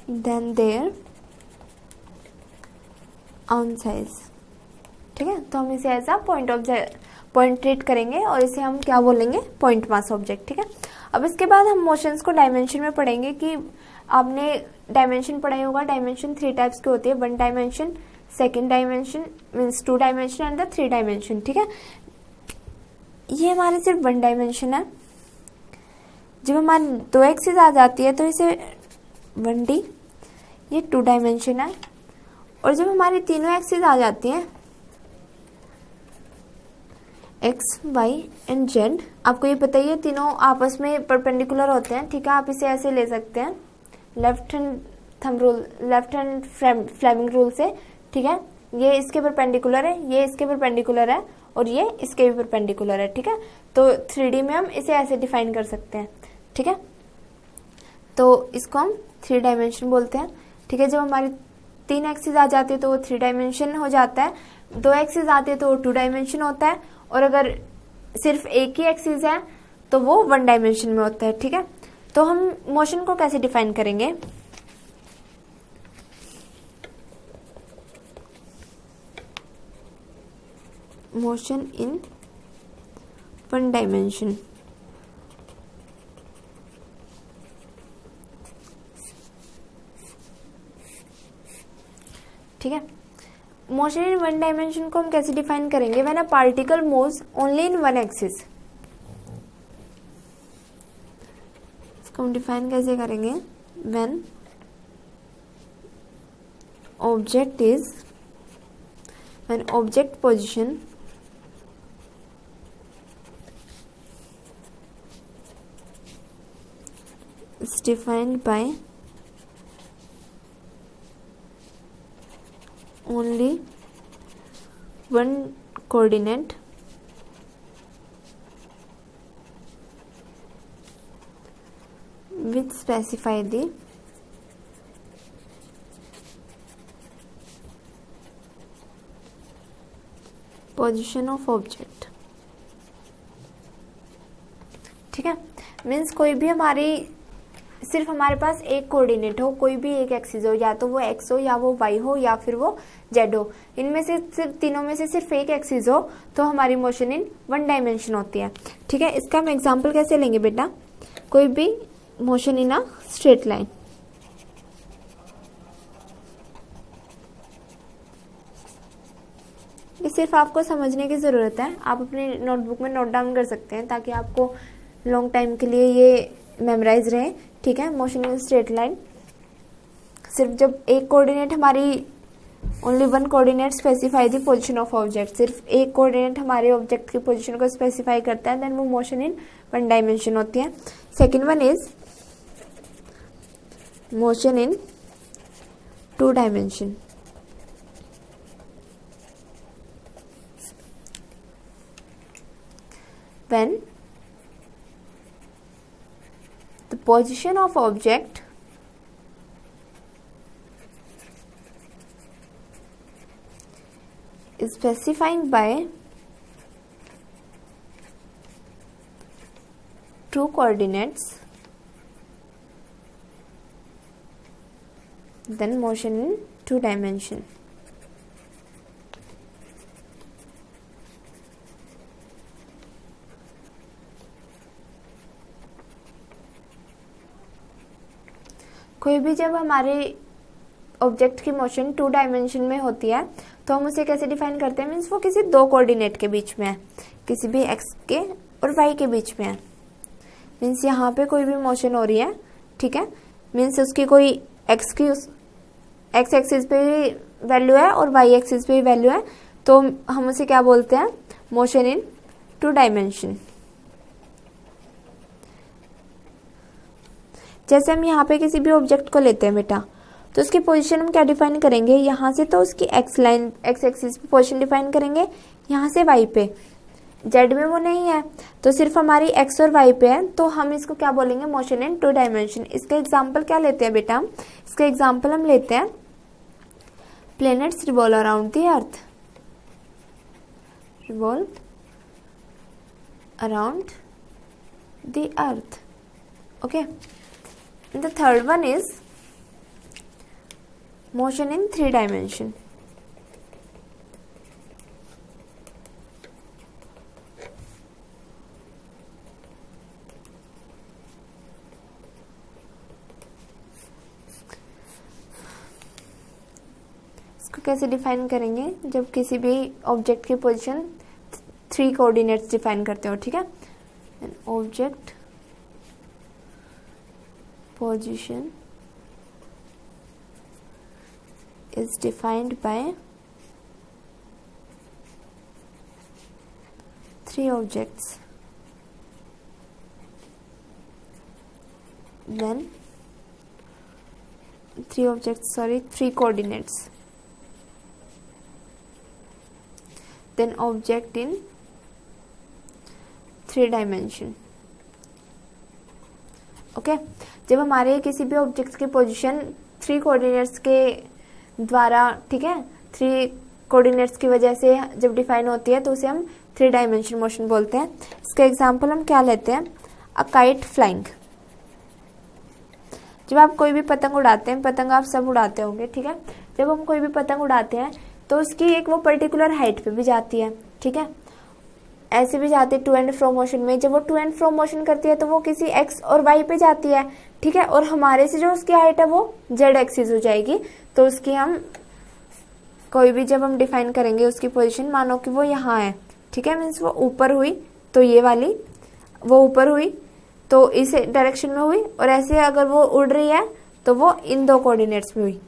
than their own size। ठीक है, तो हम इसे ऐसा पॉइंट ट्रीट करेंगे, और इसे हम क्या बोलेंगे, पॉइंट मास ऑब्जेक्ट। ठीक है, अब इसके बाद हम मोशंस को डायमेंशन में पढ़ेंगे कि आपने डायमेंशन पढ़ा ही होगा। डायमेंशन 3 टाइप्स की होती है, 1 dimension, 2nd dimension means 2 dimension, and the 3 dimension. ठीक है, ये हमारे सिर्फ 1 डायमेंशन है। जब हमारी 2 एक्सिस आ जाती है तो इसे 1D, ये 2 डायमेंशन है। और जब हमारी तीनों एक्सिस आ जाती हैं, एक्स, वाई एंड जेड, आपको ये पता ही है तीनों आपस में परपेंडिकुलर होते हैं। ठीक है, आप इसे ऐसे ले सकते हैं, left hand thumb rule, left hand Fleming rule से। ठीक है, ये इसके परपेंडिकुलर है, ये इसके परपेंडिकुलर है, और ये इसके भी परपेंडिकुलर है। ठीक है, तो 3D में हम इसे ऐसे डिफाइन कर सकते हैं। ठीक है, तो इसको हम 3 डायमेंशन बोलते हैं। ठीक है। जब हमारी 3 एक्सिस आ जाती है तो वो 3 डायमेंशन हो जाता है, 2 एक्सिस आते हैं तो वो 2 डायमेंशन होता है, और अगर सिर्फ एक ही एक्सिस है तो वो 1 डायमेंशन में होता है, ठीक है। तो हम मोशन को कैसे डिफाइन करेंगे, मोशन इन 1 डायमेंशन। ठीक है, मोशन इन 1 डायमेंशन को हम कैसे डिफाइन करेंगे, when a particle moves only in 1 axis. इसको हम डिफाइन कैसे करेंगे, when object position is defined by only one coordinate which specify the position of object। ठीक है, मीन्स कोई भी सिर्फ हमारे पास एक कोऑर्डिनेट हो, कोई भी एक एक्सिस हो, या तो वो एक्स हो या वो वाई हो या फिर वो जेड हो, इनमें से सिर्फ तीनों में से सिर्फ एक एक्सिस हो तो हमारी मोशन इन 1 डायमेंशन होती है। ठीक है, इसका हम एग्जांपल कैसे लेंगे बेटा, कोई भी motion in a straight line. ये सिर्फ आपको समझने की जरूरत है, आप अपनी नोटबुक में नोट डाउन कर सकते हैं ताकि आपको लॉन्ग टाइम के लिए ये मेमोराइज रहे। ठीक है, मोशन इन स्ट्रेट लाइन, सिर्फ जब एक कोऑर्डिनेट हमारी only 1 coordinate specify the position of object, सिर्फ एक कोऑर्डिनेट हमारे ऑब्जेक्ट की पोजीशन को स्पेसिफाई करता है, देन वो मोशन इन 1 डायमेंशन होती है। Second one is motion in 2 dimension. When the position of object is specified by 2 coordinates, then motion in 2 dimension। कोई भी जब हमारे ऑब्जेक्ट की मोशन 2 डायमेंशन में होती है तो हम उसे कैसे डिफाइन करते हैं, मीन्स वो किसी 2 कोऑर्डिनेट के बीच में है, किसी भी एक्स के और वाई के बीच में है। मीन्स यहाँ पे कोई भी मोशन हो रही है, ठीक है, मीन्स उसकी कोई एक्स एक्सिस पे भी वैल्यू है और वाई एक्सिस पे भी वैल्यू है, तो हम उसे क्या बोलते हैं, मोशन इन 2 डायमेंशन। जैसे हम यहाँ पे किसी भी ऑब्जेक्ट को लेते हैं बेटा, तो उसकी पोजीशन हम क्या डिफाइन करेंगे, यहाँ से तो उसकी एक्स एक्सिस पे पोजीशन डिफाइन करेंगे, यहाँ से वाई पे, जेड में वो नहीं है तो सिर्फ हमारी एक्स और वाई पे है, तो हम इसको क्या बोलेंगे, मोशन इन 2 डायमेंशन। इसका एग्जांपल क्या लेते हैं बेटा, इसका एग्जांपल हम लेते हैं planets revolve around the earth, revolve around the earth. Okay, the third one is motion in 3 dimension। इसको कैसे डिफाइन करेंगे, जब किसी भी ऑब्जेक्ट की पोजीशन 3 कोऑर्डिनेट्स डिफाइन करते हो। ठीक है, object position is defined by 3 objects, then 3 coordinates, then object in 3 dimension। Okay, जब हमारे किसी भी ऑब्जेक्ट की पोजीशन 3 कोऑर्डिनेट्स के द्वारा, ठीक है, 3 कोऑर्डिनेट्स की वजह से जब डिफाइन होती है तो उसे हम 3 डायमेंशन मोशन बोलते हैं। इसका एग्जांपल हम क्या लेते हैं, अ काइट फ्लाइंग। जब आप कोई भी पतंग उड़ाते हैं, पतंग आप सब उड़ाते होंगे, ठीक है, जब हम कोई भी पतंग उड़ाते हैं तो उसकी एक वो पर्टिकुलर हाइट पे भी जाती है, ठीक है, ऐसे भी जाती है टू एंड फ्रो मोशन में। जब वो टू एंड फ्रो मोशन करती है तो वो किसी एक्स और वाई पे जाती है, ठीक है, और हमारे से जो उसकी हाइट है वो जेड एक्सिस हो जाएगी। तो उसकी हम कोई भी जब हम डिफाइन करेंगे उसकी पोजीशन, मानो कि वो यहाँ है, ठीक है, मीन्स वो ऊपर हुई तो ये वाली, वो ऊपर हुई तो इस डायरेक्शन में हुई, और ऐसे अगर वो उड़ रही है तो वो इन 2 कोऑर्डिनेट्स में हुई,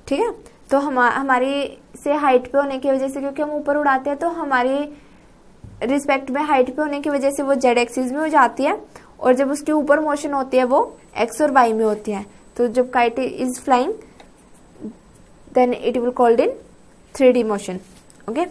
ठीक है। तो हमारी से हाइट पे होने की वजह से, क्योंकि हम ऊपर उड़ाते हैं तो हमारी रिस्पेक्ट में हाइट पे होने की वजह से वो जेड एक्सिस में हो जाती है, और जब उसके ऊपर मोशन होती है वो एक्स और वाई में होती है। तो जब kite is flying then it will called in 3D motion. Okay,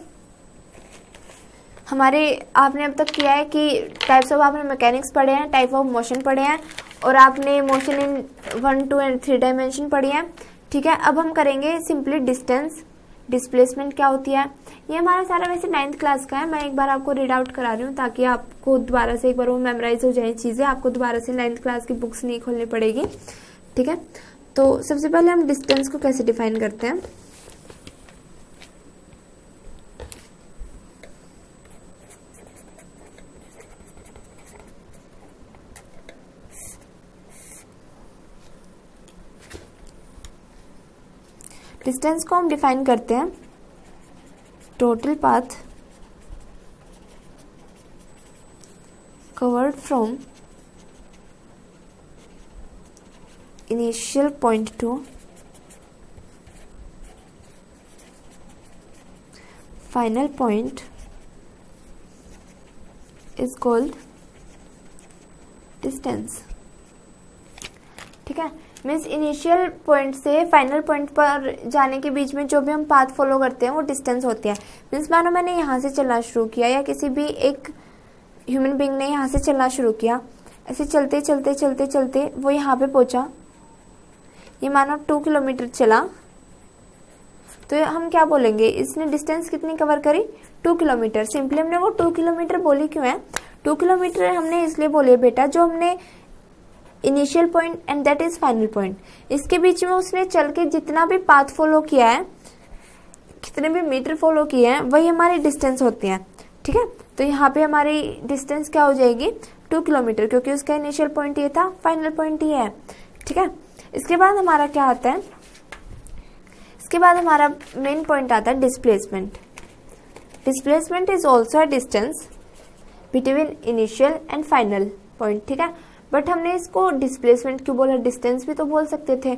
हमारे आपने अब तक किया है कि टाइप्स ऑफ, आपने मैकेनिक्स पढ़े हैं, टाइप ऑफ मोशन पढ़े हैं, और आपने मोशन इन 1, 2 एंड 3 डायमेंशन पढ़ी है, ठीक है। अब हम करेंगे सिंपली डिस्टेंस, डिस्प्लेसमेंट क्या होती है। ये हमारा सारा वैसे 9th क्लास का है, मैं एक बार आपको रीड आउट करा रही हूँ ताकि आपको दोबारा से एक बार वो मेमोराइज हो जाए चीज़ें, आपको दोबारा से 9th क्लास की बुक्स नहीं खोलनी पड़ेगी, ठीक है। तो सबसे पहले हम डिस्टेंस को कैसे डिफाइन करते हैं। डिस्टेंस को हम डिफाइन करते हैं total path covered from initial point two final point is called distance, ठीक है। मीन्स इनिशियल पॉइंट से फाइनल पॉइंट पर जाने के बीच में जो भी हम पाथ फॉलो करते हैं वो डिस्टेंस होती है। मीन्स मानो मैंने यहाँ से चलना शुरू किया, या किसी भी एक ह्यूमन बीइंग ने यहाँ से चलना शुरू किया, ऐसे चलते चलते चलते चलते वो यहाँ पे पहुँचा, ये मानो 2 किलोमीटर चला, तो हम क्या बोलेंगे, इसने डिस्टेंस कितनी कवर करी, 2 किलोमीटर। सिंपली हमने वो 2 किलोमीटर बोली क्यों है, 2 किलोमीटर हमने इसलिए बोले बेटा, जो हमने initial point and that is final point, इसके बीच में उसने चल के जितना भी पाथ फॉलो किया है, कितने भी मीटर फॉलो किए हैं, वही हमारी डिस्टेंस होती है, ठीक है। तो यहाँ पे हमारी डिस्टेंस क्या हो जाएगी, 2 किलोमीटर, क्योंकि उसका इनिशियल पॉइंट ये था, फाइनल पॉइंट ये है, ठीक है। इसके बाद हमारा क्या आता है, इसके बाद हमारा मेन पॉइंट आता है displacement. Displacement is also a distance between initial and final point, ठीक है। बट हमने इसको डिस्प्लेसमेंट क्यों बोला, डिस्टेंस भी तो बोल सकते थे।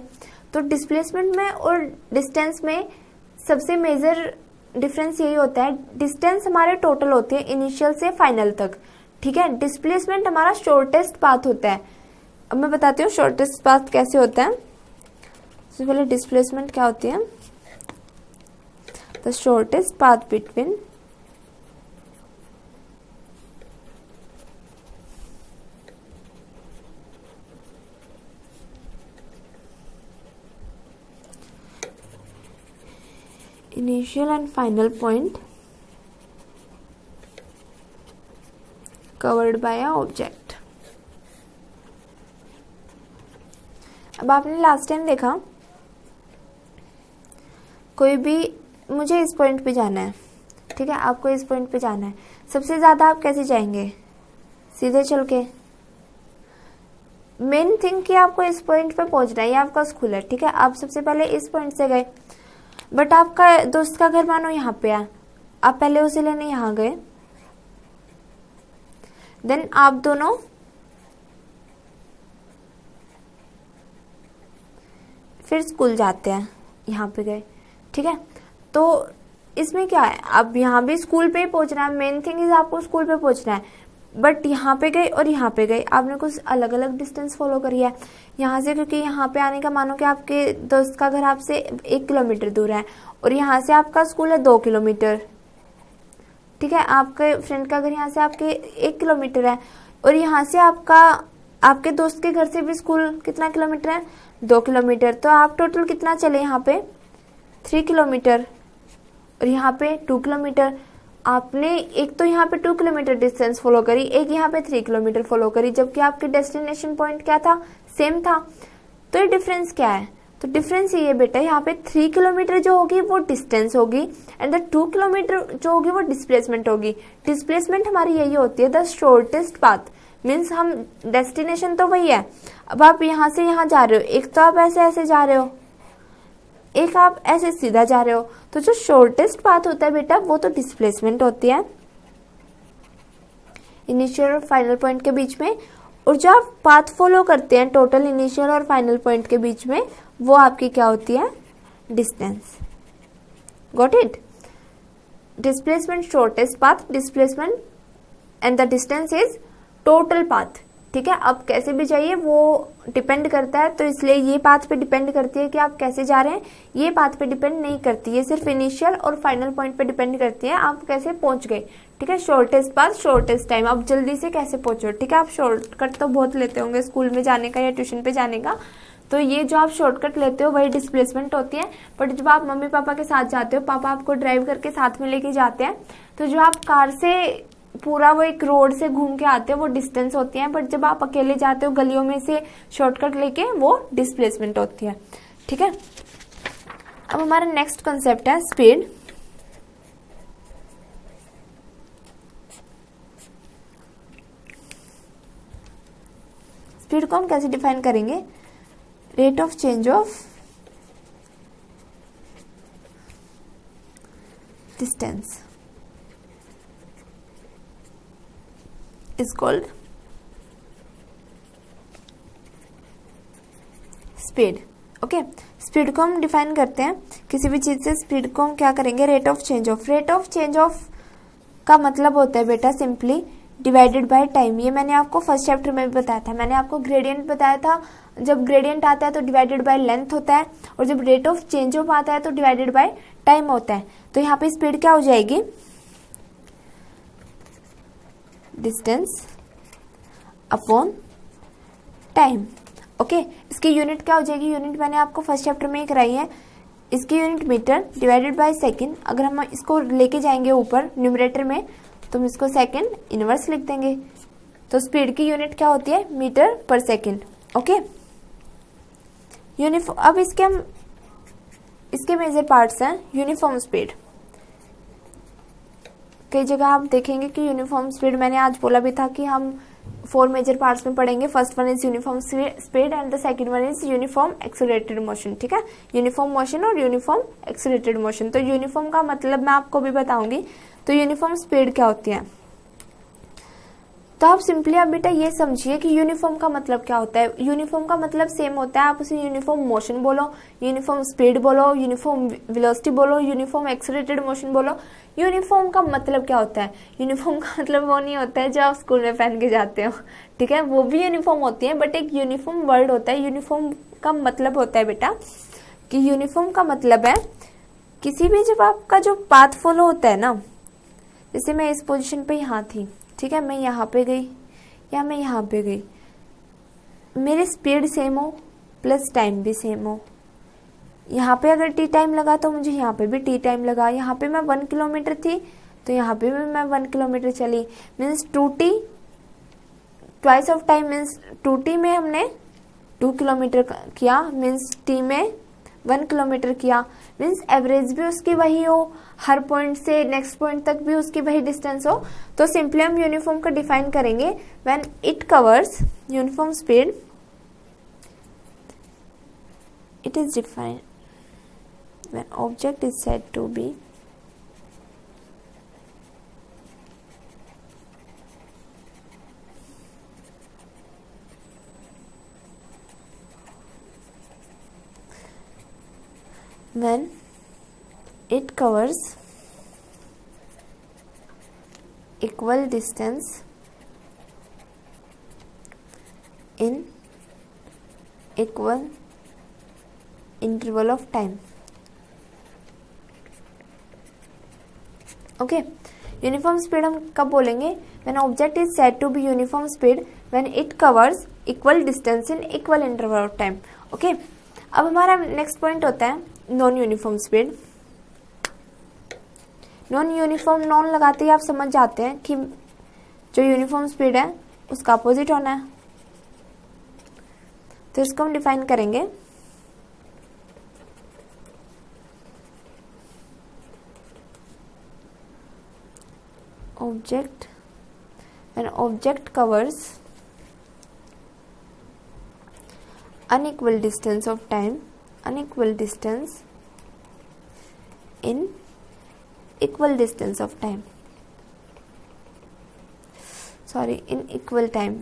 तो डिस्प्लेसमेंट में और डिस्टेंस में सबसे मेजर डिफरेंस यही होता है, डिस्टेंस हमारे टोटल होते हैं इनिशियल से फाइनल तक, ठीक है। डिस्प्लेसमेंट हमारा शॉर्टेस्ट पाथ होता है। अब मैं बताती हूँ शॉर्टेस्ट पाथ कैसे होता है। सबसे पहले डिस्प्लेसमेंट क्या होती है, the shortest path between initial and final point covered by a object। अब आपने लास्ट टाइम देखा, कोई भी, मुझे इस पॉइंट पे जाना है, ठीक है, आपको इस पॉइंट पे जाना है, सबसे ज्यादा आप कैसे जाएंगे, सीधे चल के। मेन थिंग कि आपको इस पॉइंट पे पहुंचना है, ये आपका स्कूल है, ठीक है, आप सबसे पहले इस पॉइंट से गए, बट आपका दोस्त का घर मानो यहाँ पे है, आप पहले उसे लेने यहाँ गए, देन आप दोनों फिर स्कूल जाते हैं, यहाँ पे गए, ठीक है। तो इसमें क्या है, अब यहाँ भी स्कूल पे ही पहुंचना है, मेन थिंग इज आपको स्कूल पे पहुंचना है, बट यहाँ पे गए और यहाँ पे गए, आपने कुछ अलग अलग डिस्टेंस फॉलो करी है यहाँ से, क्योंकि यहाँ पे आने का मानो कि आपके दोस्त का घर आपसे 1 किलोमीटर दूर है, और यहाँ से आपका स्कूल है 2 किलोमीटर, ठीक है। आपके फ्रेंड का घर यहाँ से आपके 1 किलोमीटर है, और यहाँ से आपका, आपके दोस्त के घर से भी स्कूल कितना किलोमीटर है, 2 किलोमीटर, तो आप टोटल कितना चले यहाँ पे 3 किलोमीटर और यहाँ पे 2 किलोमीटर। आपने एक तो यहाँ पे 2 किलोमीटर डिस्टेंस फॉलो करी, एक यहाँ पे 3 किलोमीटर फॉलो करी, जबकि आपके डेस्टिनेशन पॉइंट क्या था, सेम था। तो ये डिफरेंस क्या है, तो डिफरेंस ये है बेटा, यहाँ पे 3 किलोमीटर जो होगी वो डिस्टेंस होगी एंड द 2 किलोमीटर जो होगी वो डिस्प्लेसमेंट होगी। डिस्प्लेसमेंट हमारी यही होती है द शॉर्टेस्ट पाथ, मीन्स हम डेस्टिनेशन तो वही है, अब आप यहाँ से यहाँ जा रहे हो, एक तो आप ऐसे ऐसे जा रहे हो, एक आप ऐसे सीधा जा रहे हो, तो जो शॉर्टेस्ट पाथ होता है बेटा वो तो डिस्प्लेसमेंट होती है इनिशियल और फाइनल पॉइंट के बीच में, और जो आप पाथ फॉलो करते हैं टोटल इनिशियल और फाइनल पॉइंट के बीच में वो आपकी क्या होती है, distance. Got it. Displacement shortest path, displacement and the distance is total path. ठीक है, अब कैसे भी जाइए वो डिपेंड करता है, तो इसलिए ये पाथ पे डिपेंड करती है कि आप कैसे जा रहे हैं, ये पाथ पे डिपेंड नहीं करती है, सिर्फ इनिशियल और फाइनल पॉइंट पे डिपेंड करती है आप कैसे पहुंच गए। ठीक है, शॉर्टेस्ट पाथ शॉर्टेस्ट टाइम, आप जल्दी से कैसे पहुंचो। ठीक है, आप शॉर्टकट तो बहुत लेते होंगे स्कूल में जाने का या ट्यूशन पे जाने का, तो ये जो आप शॉर्टकट लेते हो वही डिस्प्लेसमेंट होती है। बट जब आप मम्मी पापा के साथ जाते हो, पापा आपको ड्राइव करके साथ में लेके जाते हैं, तो जो आप कार से पूरा वो एक रोड से घूम के आते हो वो डिस्टेंस होती है, बट जब आप अकेले जाते हो गलियों में से शॉर्टकट लेके वो डिस्प्लेसमेंट होती है। ठीक है, अब हमारा नेक्स्ट कंसेप्ट है स्पीड। स्पीड को हम कैसे डिफाइन करेंगे, rate of change of distance is called speed. Okay, speed को हम डिफाइन करते हैं किसी भी चीज से, स्पीड को हम क्या करेंगे, rate of change of. Rate of change of का मतलब होता है बेटा सिंपली डिवाइडेड बाय टाइम। ये मैंने आपको फर्स्ट चैप्टर में भी बताया था, मैंने आपको ग्रेडियंट बताया था, जब ग्रेडियंट आता है तो डिवाइडेड बाय लेंथ होता है, और जब रेट ऑफ चेंज ऑफ आता है तो डिवाइडेड बाय टाइम होता है। तो यहाँ पे स्पीड क्या हो जाएगी, डिस्टेंस अपॉन टाइम। ओके, इसकी यूनिट क्या हो जाएगी, यूनिट मैंने आपको फर्स्ट चैप्टर में ही कराई है, इसकी unit metre divided by second. अगर हम इसको लेके जाएंगे ऊपर न्यूमरेटर में तो हम इसको सेकंड इनवर्स लिख देंगे, तो स्पीड की यूनिट क्या होती है, मीटर पर सेकंड। ओके, यूनिफॉर्म, अब इसके मेजर पार्ट्स हैं यूनिफॉर्म स्पीड। कई जगह आप देखेंगे कि यूनिफॉर्म स्पीड, मैंने आज बोला भी था कि हम 4 मेजर पार्ट्स में पढ़ेंगे। First one is uniform speed and the second one is uniform accelerated motion. ठीक है, यूनिफॉर्म मोशन और यूनिफॉर्म एक्सेलरेटेड मोशन। तो यूनिफॉर्म का मतलब मैं आपको भी बताऊंगी। तो यूनिफॉर्म स्पीड क्या होती है, तो आप सिंपली आप बेटा ये समझिए कि यूनिफॉर्म का मतलब क्या होता है। यूनिफॉर्म का मतलब सेम होता है, आप उसे यूनिफॉर्म मोशन बोलो, यूनिफॉर्म स्पीड बोलो, यूनिफॉर्म वेलोसिटी बोलो, यूनिफॉर्म एक्सेलरेटेड मोशन बोलो। यूनिफॉर्म का मतलब क्या होता है, यूनिफॉर्म का मतलब वो नहीं होता है जो आप स्कूल में पहन के जाते हो। ठीक है, वो भी यूनिफॉर्म होती है, बट एक यूनिफॉर्म वर्ड होता है। यूनिफॉर्म का मतलब होता है बेटा कि यूनिफॉर्म का मतलब है किसी भी, जब आपका जो पाथ फॉलो होता है ना, जैसे मैं इस पोजीशन पे यहाँ थी, ठीक है, मैं यहाँ पे गई या मैं यहाँ पे गई, मेरी स्पीड सेम हो प्लस टाइम भी सेम हो। यहाँ पे अगर टी टाइम लगा तो मुझे यहाँ पे भी टी टाइम लगा। यहाँ पे मैं 1 किलोमीटर थी तो यहाँ पे भी मैं 1 किलोमीटर चली, means 2t twice of time, means 2t में हमने 2 किलोमीटर किया, मीन्स t में 1 किलोमीटर किया, मीन्स एवरेज भी उसकी वही हो, हर पॉइंट से नेक्स्ट पॉइंट तक भी उसकी वही डिस्टेंस हो। तो सिंपली हम यूनिफॉर्म को डिफाइन करेंगे, when it covers uniform speed, it is defined when object is said to be when it covers equal distance in equal interval of time. Okay, uniform speed हम कब बोलेंगे, when object is said to be uniform speed when it covers equal distance in equal interval of time. Okay, अब हमारा next point होता है non uniform speed. Non uniform, non लगाते ही आप समझ जाते हैं कि जो यूनिफॉर्म स्पीड है उसका अपोजिट होना है। तो इसको हम डिफाइन करेंगे object, when object covers unequal distance of time, unequal distance in equal distance of time, sorry, in equal time.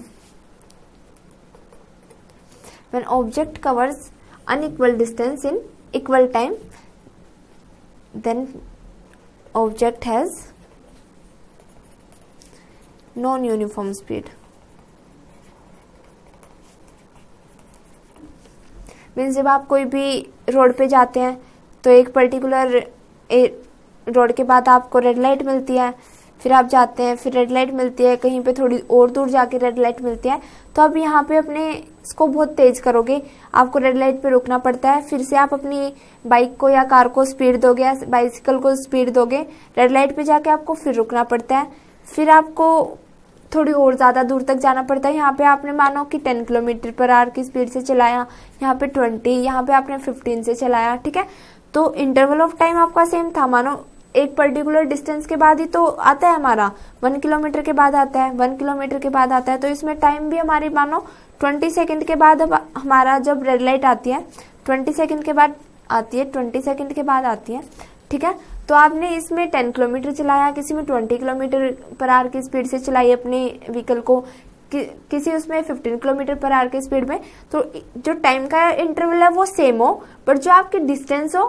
When object covers unequal distance in equal time, then object has non uniform speed. Means जब आप कोई भी road पे जाते हैं तो एक particular road के बाद आपको रेड लाइट मिलती है, फिर आप जाते हैं, फिर रेड लाइट मिलती है, कहीं पे थोड़ी और दूर जाके रेड लाइट मिलती है, तो आप यहाँ पे अपने इसको बहुत तेज करोगे, आपको रेड लाइट पे रुकना पड़ता है, फिर से आप अपनी बाइक को या कार को स्पीड दोगे या बाइसिकल को स्पीड दोगे, रेड लाइट पे जाके आपको फिर रुकना पड़ता है, फिर आपको थोड़ी और ज़्यादा दूर तक जाना पड़ता है। यहाँ पे आपने मानो कि 10 किलोमीटर पर आवर की स्पीड से चलाया, यहाँ पे 20, यहाँ पे आपने 15 से चलाया, ठीक है। तो इंटरवल ऑफ टाइम आपका सेम था, मानो एक पर्टिकुलर डिस्टेंस के बाद ही तो आता है हमारा, 1 किलोमीटर के बाद आता है, 1 किलोमीटर के बाद आता है, तो इसमें टाइम भी हमारी मानो 20 सेकेंड के बाद हमारा जब रेड लाइट आती है 20 सेकेंड के बाद आती है, 20 सेकेंड के बाद आती है, ठीक है। तो आपने इसमें 10 किलोमीटर चलाया, किसी में 20 किलोमीटर पर आवर की स्पीड से चलाई अपनी व्हीकल को, किसी उसमें 15 किलोमीटर पर आवर की स्पीड में, तो जो टाइम का इंटरवल है वो सेम हो, बट जो आपकी डिस्टेंस हो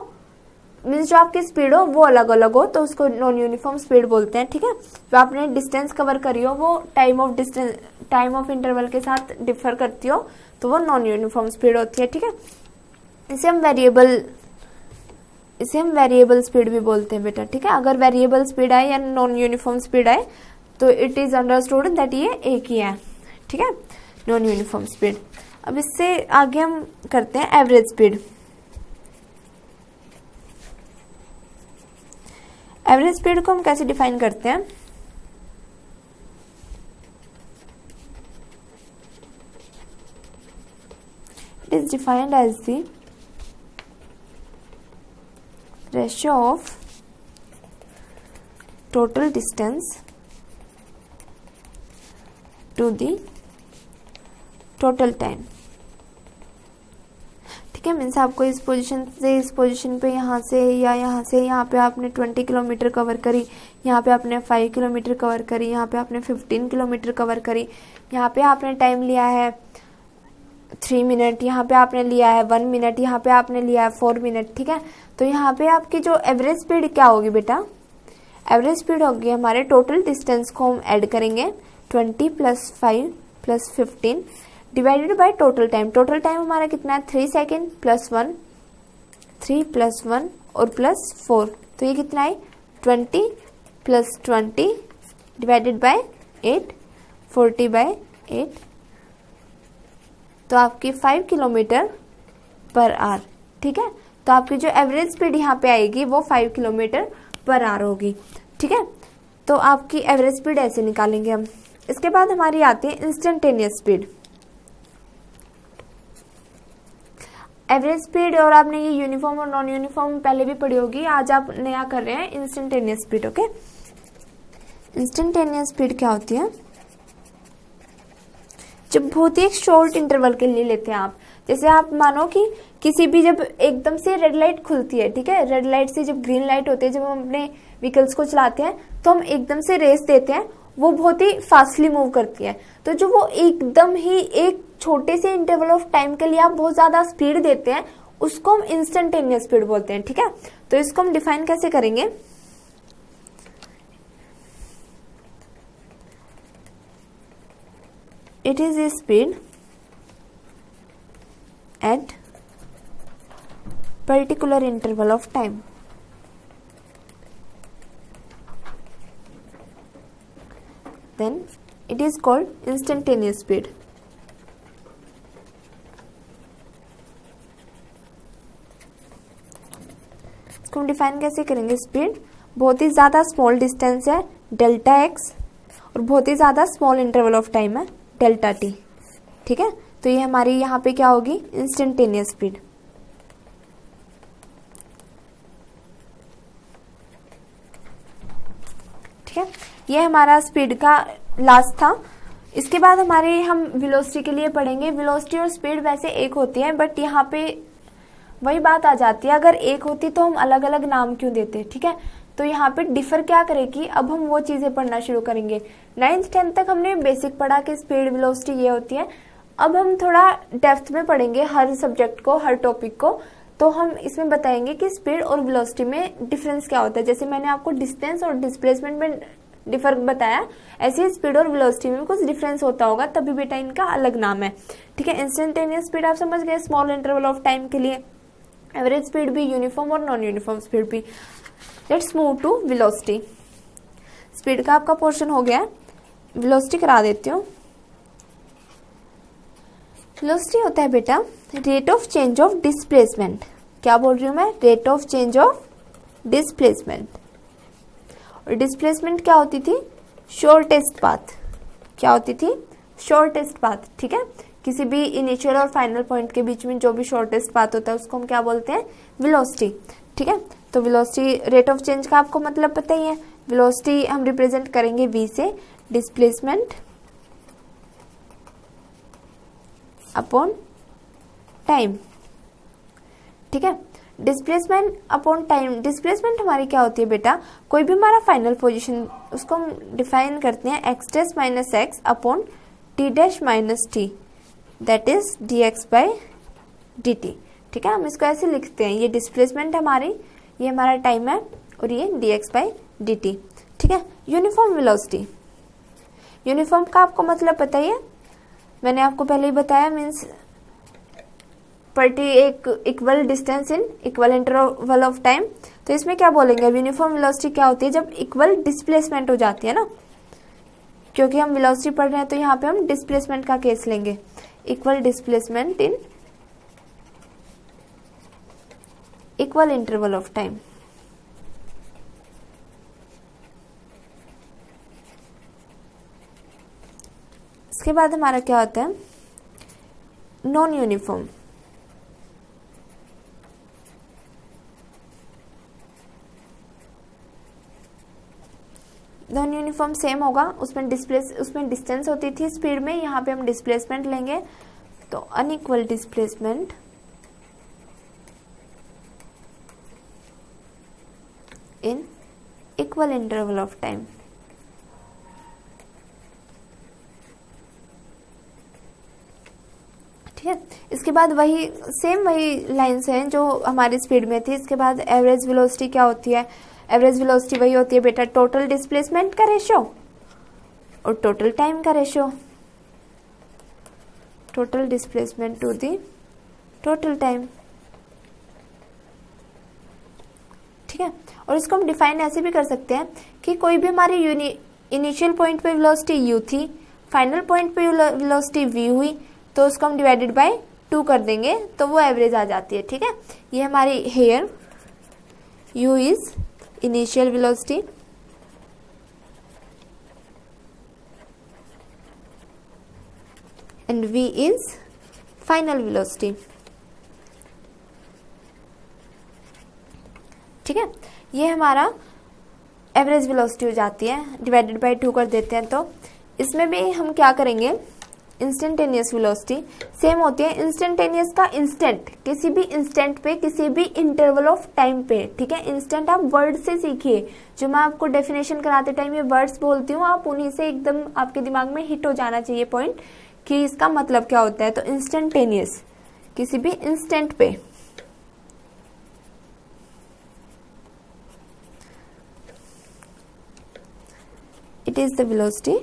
मीन्स जो आपकी स्पीड हो वो अलग अलग हो, तो उसको नॉन यूनिफॉर्म स्पीड बोलते हैं, ठीक है। जो आपने डिस्टेंस कवर करी हो वो टाइम ऑफ इंटरवल के साथ डिफर करती हो, तो वो नॉन यूनिफॉर्म स्पीड होती है, ठीक है। इसे हम वेरिएबल स्पीड भी बोलते हैं बेटा, ठीक है। अगर वेरिएबल स्पीड आए या नॉन यूनिफॉर्म स्पीड आए तो इट इज अंडरस्टूड दैट ये एक ही है, ठीक है, नॉन यूनिफॉर्म स्पीड। अब इससे आगे हम करते हैं एवरेज स्पीड। एवरेज स्पीड को हम कैसे डिफाइन करते हैं? It is defined as the ratio of total distance to the total time, ठीक है। मीन्स आपको इस पोजीशन से इस पोजीशन पे यहाँ से या यहाँ से यहाँ पे आपने 20 किलोमीटर कवर करी, यहाँ पे आपने 5 किलोमीटर कवर करी, यहाँ पे आपने 15 किलोमीटर कवर करी, यहाँ पे आपने टाइम लिया है 3 मिनट, यहाँ पे आपने लिया है 1 मिनट, यहाँ पे आपने लिया है 4 मिनट, ठीक है। तो यहाँ पे आपकी जो एवरेज स्पीड क्या होगी बेटा? एवरेज स्पीड होगी हमारे टोटल डिस्टेंस को हम ऐड करेंगे 20 + 5 + 15 divided by total time. Total time हमारा कितना है? 3 सेकेंड +1, 3 + 1 और +4, तो ये कितना है? 20 + 20 डिवाइडेड बाय 8, 40/8, तो आपकी 5 किलोमीटर पर आवर, ठीक है। तो आपकी जो एवरेज स्पीड यहाँ पे आएगी वो 5 किलोमीटर पर आवर होगी, ठीक है। तो आपकी एवरेज स्पीड ऐसे निकालेंगे हम। इसके बाद हमारी आती है इंस्टेंटेनियस स्पीड। एवरेज स्पीड और आपने ये यूनिफॉर्म और नॉन यूनिफॉर्म पहले भी पढ़ी होगी, आज आप नया कर रहे हैं instantaneous speed, okay. Instantaneous speed क्या होती है? जब बहुत ही एक शॉर्ट इंटरवल के लिए लेते हैं आप, जैसे आप मानो कि किसी भी जब एकदम से रेड लाइट खुलती है, ठीक है, रेड लाइट से जब ग्रीन लाइट होती है, जब हम अपने व्हीकल्स को चलाते हैं तो हम एकदम से रेस देते हैं, वो बहुत ही फास्टली मूव करती है। तो जो वो एकदम ही एक छोटे से इंटरवल ऑफ टाइम के लिए आप बहुत ज्यादा स्पीड देते हैं, उसको हम इंस्टेंटेनियस स्पीड बोलते हैं, ठीक है। तो इसको हम डिफाइन कैसे करेंगे? It is a speed at particular interval of time. Then it is called instantaneous speed. इसको हम डिफाइन कैसे करेंगे? स्पीड बहुत ही ज़्यादा स्मॉल डिस्टेंस है डेल्टा एक्स, और बहुत ही ज़्यादा स्मॉल इंटरवल ऑफ टाइम है डेल्टा टी। ठीक है, तो ये हमारी यहाँ पे क्या होगी? Instantaneous speed. ठीक है, ये हमारा स्पीड का लास्ट था। इसके बाद हमारे हम वेलोसिटी के लिए पढ़ेंगे। वेलोसिटी और स्पीड वैसे एक होती है, बट यहाँ पे वही बात आ जाती है, अगर एक होती तो हम अलग अलग नाम क्यों देते? ठीक है, तो यहाँ पे डिफर क्या करेगी, अब हम वो चीजें पढ़ना शुरू करेंगे। 9th 10th तक हमने बेसिक पढ़ा कि स्पीड वेलोसिटी ये होती है। अब हम थोड़ा डेप्थ में पढ़ेंगे हर सब्जेक्ट को, हर टॉपिक को, तो हम इसमें बताएंगे कि स्पीड और वेलोसिटी में डिफरेंस क्या होता है। जैसे मैंने आपको डिस्टेंस और डिस्प्लेसमेंट में डिफर बताया, ऐसे ही स्पीड और वेलोसिटी में कुछ डिफरेंस होता होगा, तभी बेटा इनका अलग नाम है। ठीक है, इंस्टेंटेनियस स्पीड आप समझ गए, स्मॉल इंटरवल ऑफ टाइम के लिए। एवरेज स्पीड भी, यूनिफॉर्म और नॉन यूनिफॉर्म स्पीड भी। Let's move to velocity. Speed का आपका पोर्शन हो गया, वेलोसिटी करा देती हूँ। वेलोसिटी होता है बेटा rate of change of displacement. क्या बोल रही हूँ मैं? Rate of change of displacement. और डिस्प्लेसमेंट क्या होती थी? Shortest path. क्या होती थी? Shortest path. ठीक है, किसी भी इनिशियल और फाइनल पॉइंट के बीच में जो भी शॉर्टेस्ट पाथ होता है उसको हम क्या बोलते हैं? वेलोसिटी। ठीक है, तो वेलोसिटी रेट ऑफ चेंज का आपको मतलब पता ही है। वेलोसिटी हम रिप्रेजेंट करेंगे v से, डिस्प्लेसमेंट अपॉन टाइम। ठीक है, डिस्प्लेसमेंट अपॉन टाइम। डिस्प्लेसमेंट हमारी क्या होती है बेटा? कोई भी हमारा फाइनल पोजीशन, उसको हम डिफाइन करते हैं x dash minus x upon T dash minus T, that is D X by D T. ठीक है, हम इसको ऐसे लिखते हैं, ये डिस्प्लेसमेंट हमारी, ये हमारा टाइम है, और ये D X by D T. ठीक है, यूनिफॉर्म वेलोसिटी। यूनिफॉर्म का आपको मतलब पता ही है, मैंने आपको पहले ही बताया, मीन्स एक equal distance in equal interval of time. तो इसमें क्या बोलेंगे? यूनिफॉर्म वेलोसिटी क्या होती है? जब इक्वल डिस्प्लेसमेंट हो जाती है ना, क्योंकि हम वेलोसिटी पढ़ रहे हैं तो यहाँ पे हम डिस्प्लेसमेंट का केस लेंगे। Equal displacement in equal interval of time. इसके बाद हमारा क्या होता है? Non uniform. Non uniform same होगा, उसमें डिस्टेंस होती थी स्पीड में, यहाँ पे हम डिस्प्लेसमेंट लेंगे, तो unequal displacement in equal interval of time. ठीक है, इसके बाद वही लाइंस हैं जो हमारी स्पीड में थी। इसके बाद एवरेज वेलोसिटी क्या होती है? एवरेज वेलोसिटी वही होती है बेटा टोटल डिस्प्लेसमेंट का रेशो और टोटल टाइम का ratio. Total displacement to the total time. ठीक है, और इसको हम डिफाइन ऐसे भी कर सकते हैं कि कोई भी हमारी इनिशियल पॉइंट पे वेलोसिटी u थी, फाइनल पॉइंट पे वेलोसिटी v हुई, तो उसको हम डिवाइडेड बाय 2 कर देंगे तो वो एवरेज आ जाती है। ठीक है, ये हमारी here u is initial velocity and v is final velocity. ठीक है, ये हमारा एवरेज वेलोसिटी हो जाती है, डिवाइडेड बाय 2 कर देते हैं। तो इसमें भी हम क्या करेंगे? इंस्टेंटेनियस वेलोसिटी सेम होती है। इंस्टेंटेनियस का इंस्टेंट, किसी भी इंस्टेंट पे, किसी भी इंटरवल ऑफ टाइम पे। ठीक है, इंस्टेंट आप वर्ड से सीखिए, जो मैं आपको डेफिनेशन कराते टाइम ये वर्ड्स बोलती हूँ, आप उन्हीं से एकदम आपके दिमाग में हिट हो जाना चाहिए पॉइंट कि इसका मतलब क्या होता है। तो इंस्टेंटेनियस, किसी भी इंस्टेंट पे, it is the velocity.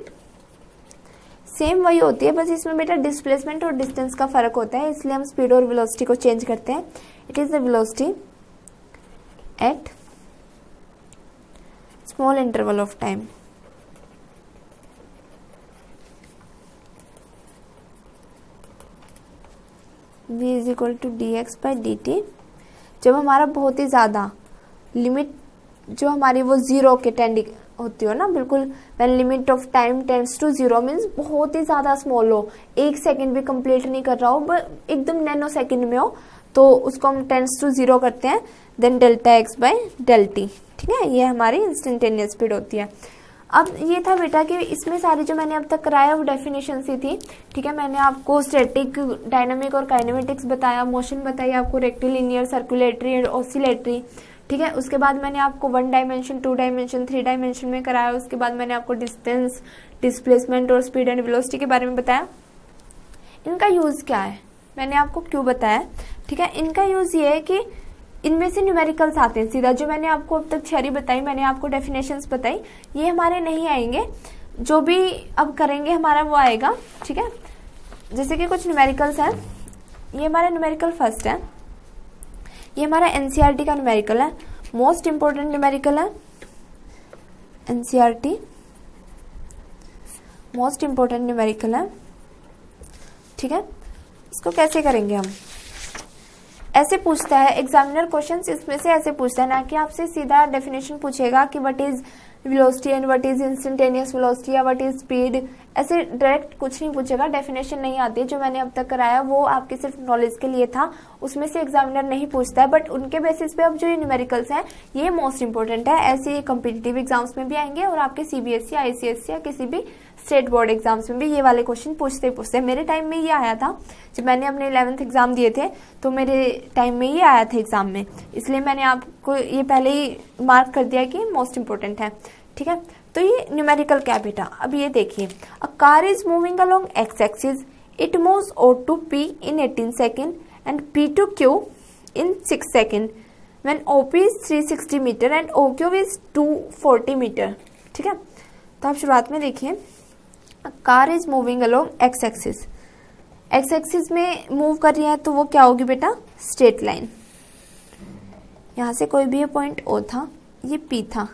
Same वही होती है, बस इसमें बेटा डिस्प्लेसमेंट और डिस्टेंस का फर्क होता है, इसलिए हम स्पीड और वेलोसिटी को चेंज करते हैं। It is the velocity at small interval of time. v is equal to D X by D T. जब हमारा बहुत ही ज़्यादा लिमिट जो हमारी वो जीरो के टेंडिंग होती हो ना, बिल्कुल when limit of time tends to zero means बहुत ही ज़्यादा स्मॉल हो, 1 सेकेंड भी कंप्लीट नहीं कर रहा हो, बट एकदम नैनो सेकेंड में हो, तो उसको हम टेंड्स टू जीरो करते हैं, then delta X by del T. ठीक है, ये हमारी इंस्टेंटेनियस स्पीड होती है। अब ये था बेटा कि इसमें सारी जो मैंने अब तक कराया वो डेफिनेशन सी थी। ठीक है, मैंने आपको स्टैटिक, डायनामिक और काइनेमेटिक्स बताया, मोशन बताई आपको, रेक्टिलिनियर, सर्कुलेटरी एंड ऑसिलेटरी। ठीक है, उसके बाद मैंने आपको 1 डायमेंशन, 2 डायमेंशन, 3 डायमेंशन में कराया। उसके बाद मैंने आपको डिस्टेंस, डिस्प्लेसमेंट और स्पीड एंड वेलोसिटी के बारे में बताया। इनका यूज़ क्या है, मैंने आपको क्यों बताया। ठीक है, इनका यूज़ ये है कि इनमें से न्यूमेरिकल्स आते हैं सीधा, जो मैंने आपको अब तक थ्योरी बताई, मैंने आपको डेफिनेशंस बताई, ये हमारे नहीं आएंगे, जो भी अब करेंगे हमारा वो आएगा। ठीक है, जैसे कि कुछ न्यूमेरिकल्स हैं, ये हमारा न्यूमेरिकल फर्स्ट है, ये हमारा एनसीईआरटी का न्यूमेरिकल है, मोस्ट इंपोर्टेंट न्यूमेरिकल है एनसीईआरटी, मोस्ट इंपोर्टेंट न्यूमेरिकल है। ठीक है, इसको कैसे करेंगे हम, ऐसे पूछता है एग्जामिनर क्वेश्चंस, इसमें से ऐसे पूछता है, ना कि आपसे सीधा डेफिनेशन पूछेगा कि what is velocity and what is instantaneous velocity या व्हाट इज स्पीड, ऐसे डायरेक्ट कुछ नहीं पूछेगा, डेफिनेशन नहीं आती है। जो मैंने अब तक कराया वो आपके सिर्फ नॉलेज के लिए था, उसमें से एग्जामिनर नहीं पूछता है, बट उनके बेसिस पे अब जो ये न्यूमेरिकल्स हैं ये मोस्ट इंपोर्टेंट है। ऐसे ये कॉम्पिटिटिव एग्जाम्स में भी आएंगे और आपके सीबीएसई, आईसीएसई या किसी भी स्टेट बोर्ड एग्जाम्स में भी ये वाले क्वेश्चन पूछते मेरे टाइम में ये आया था, जब मैंने अपने 11th एग्जाम दिए थे तो मेरे टाइम में ये आया था एग्जाम में, इसलिए मैंने आपको ये पहले ही मार्क कर दिया कि मोस्ट इंपोर्टेंट है। ठीक है, तो ये न्यूमेरिकल क्या बेटा, अब ये देखिए, a car is moving along X axis, it moves O to P in 18 second and P to Q in 6 second when OP is 360 metre and OQ is 240 metre. ठीक है, तो आप शुरुआत में देखिए, car is moving along X axis, X axis में move कर रही है तो वो क्या होगी बेटा, स्ट्रेट लाइन। यहाँ से कोई भी ये पॉइंट O था, ये P था,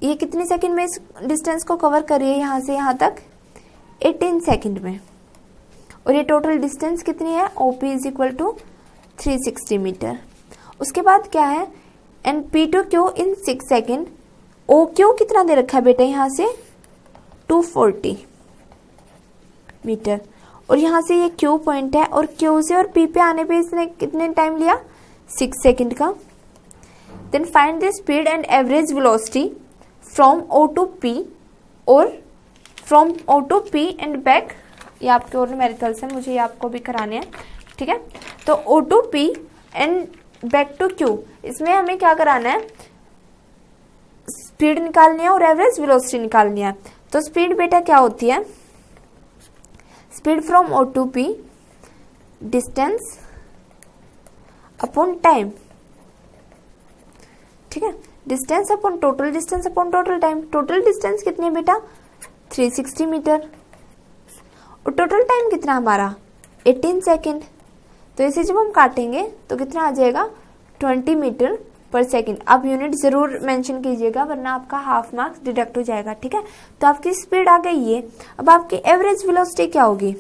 ये कितने सेकंड में इस डिस्टेंस को कवर कर रही है यहाँ से यहाँ तक, 18 सेकंड में, और ये टोटल डिस्टेंस कितनी है, OP is equal to 360 metre. उसके बाद क्या है, and P to Q in 6 second, OQ कितना दे रखा है बेटा यहाँ से, 240 मीटर, और यहाँ से ये Q पॉइंट है, और Q से और P पे आने पे इसने कितने टाइम लिया, 6 सेकेंड का। Then find the speed and average velocity from O to P और from O to P and back, ये आपके और न्यूमेरिकल्स हैं, मुझे ये आपको भी कराने हैं। ठीक है, तो O to P and back to Q, इसमें हमें क्या कराना है, स्पीड निकालनी है और एवरेज वेलोसिटी निकालनी है। तो स्पीड बेटा क्या होती है, speed from O to P, distance upon time. ठीक है, distance upon total distance upon total time. Total distance कितनी है बेटा, 360 मीटर, और टोटल टाइम कितना हमारा, 18 सेकेंड। तो इसे जब हम काटेंगे तो कितना आ जाएगा, 20 मीटर पर सेकेंड। आप यूनिट जरूर मेंशन कीजिएगा वरना आपका हाफ मार्क्स डिडक्ट हो जाएगा। ठीक है, तो आपकी स्पीड आ गई ये। अब आपकी एवरेज वेलोसिटी क्या होगी,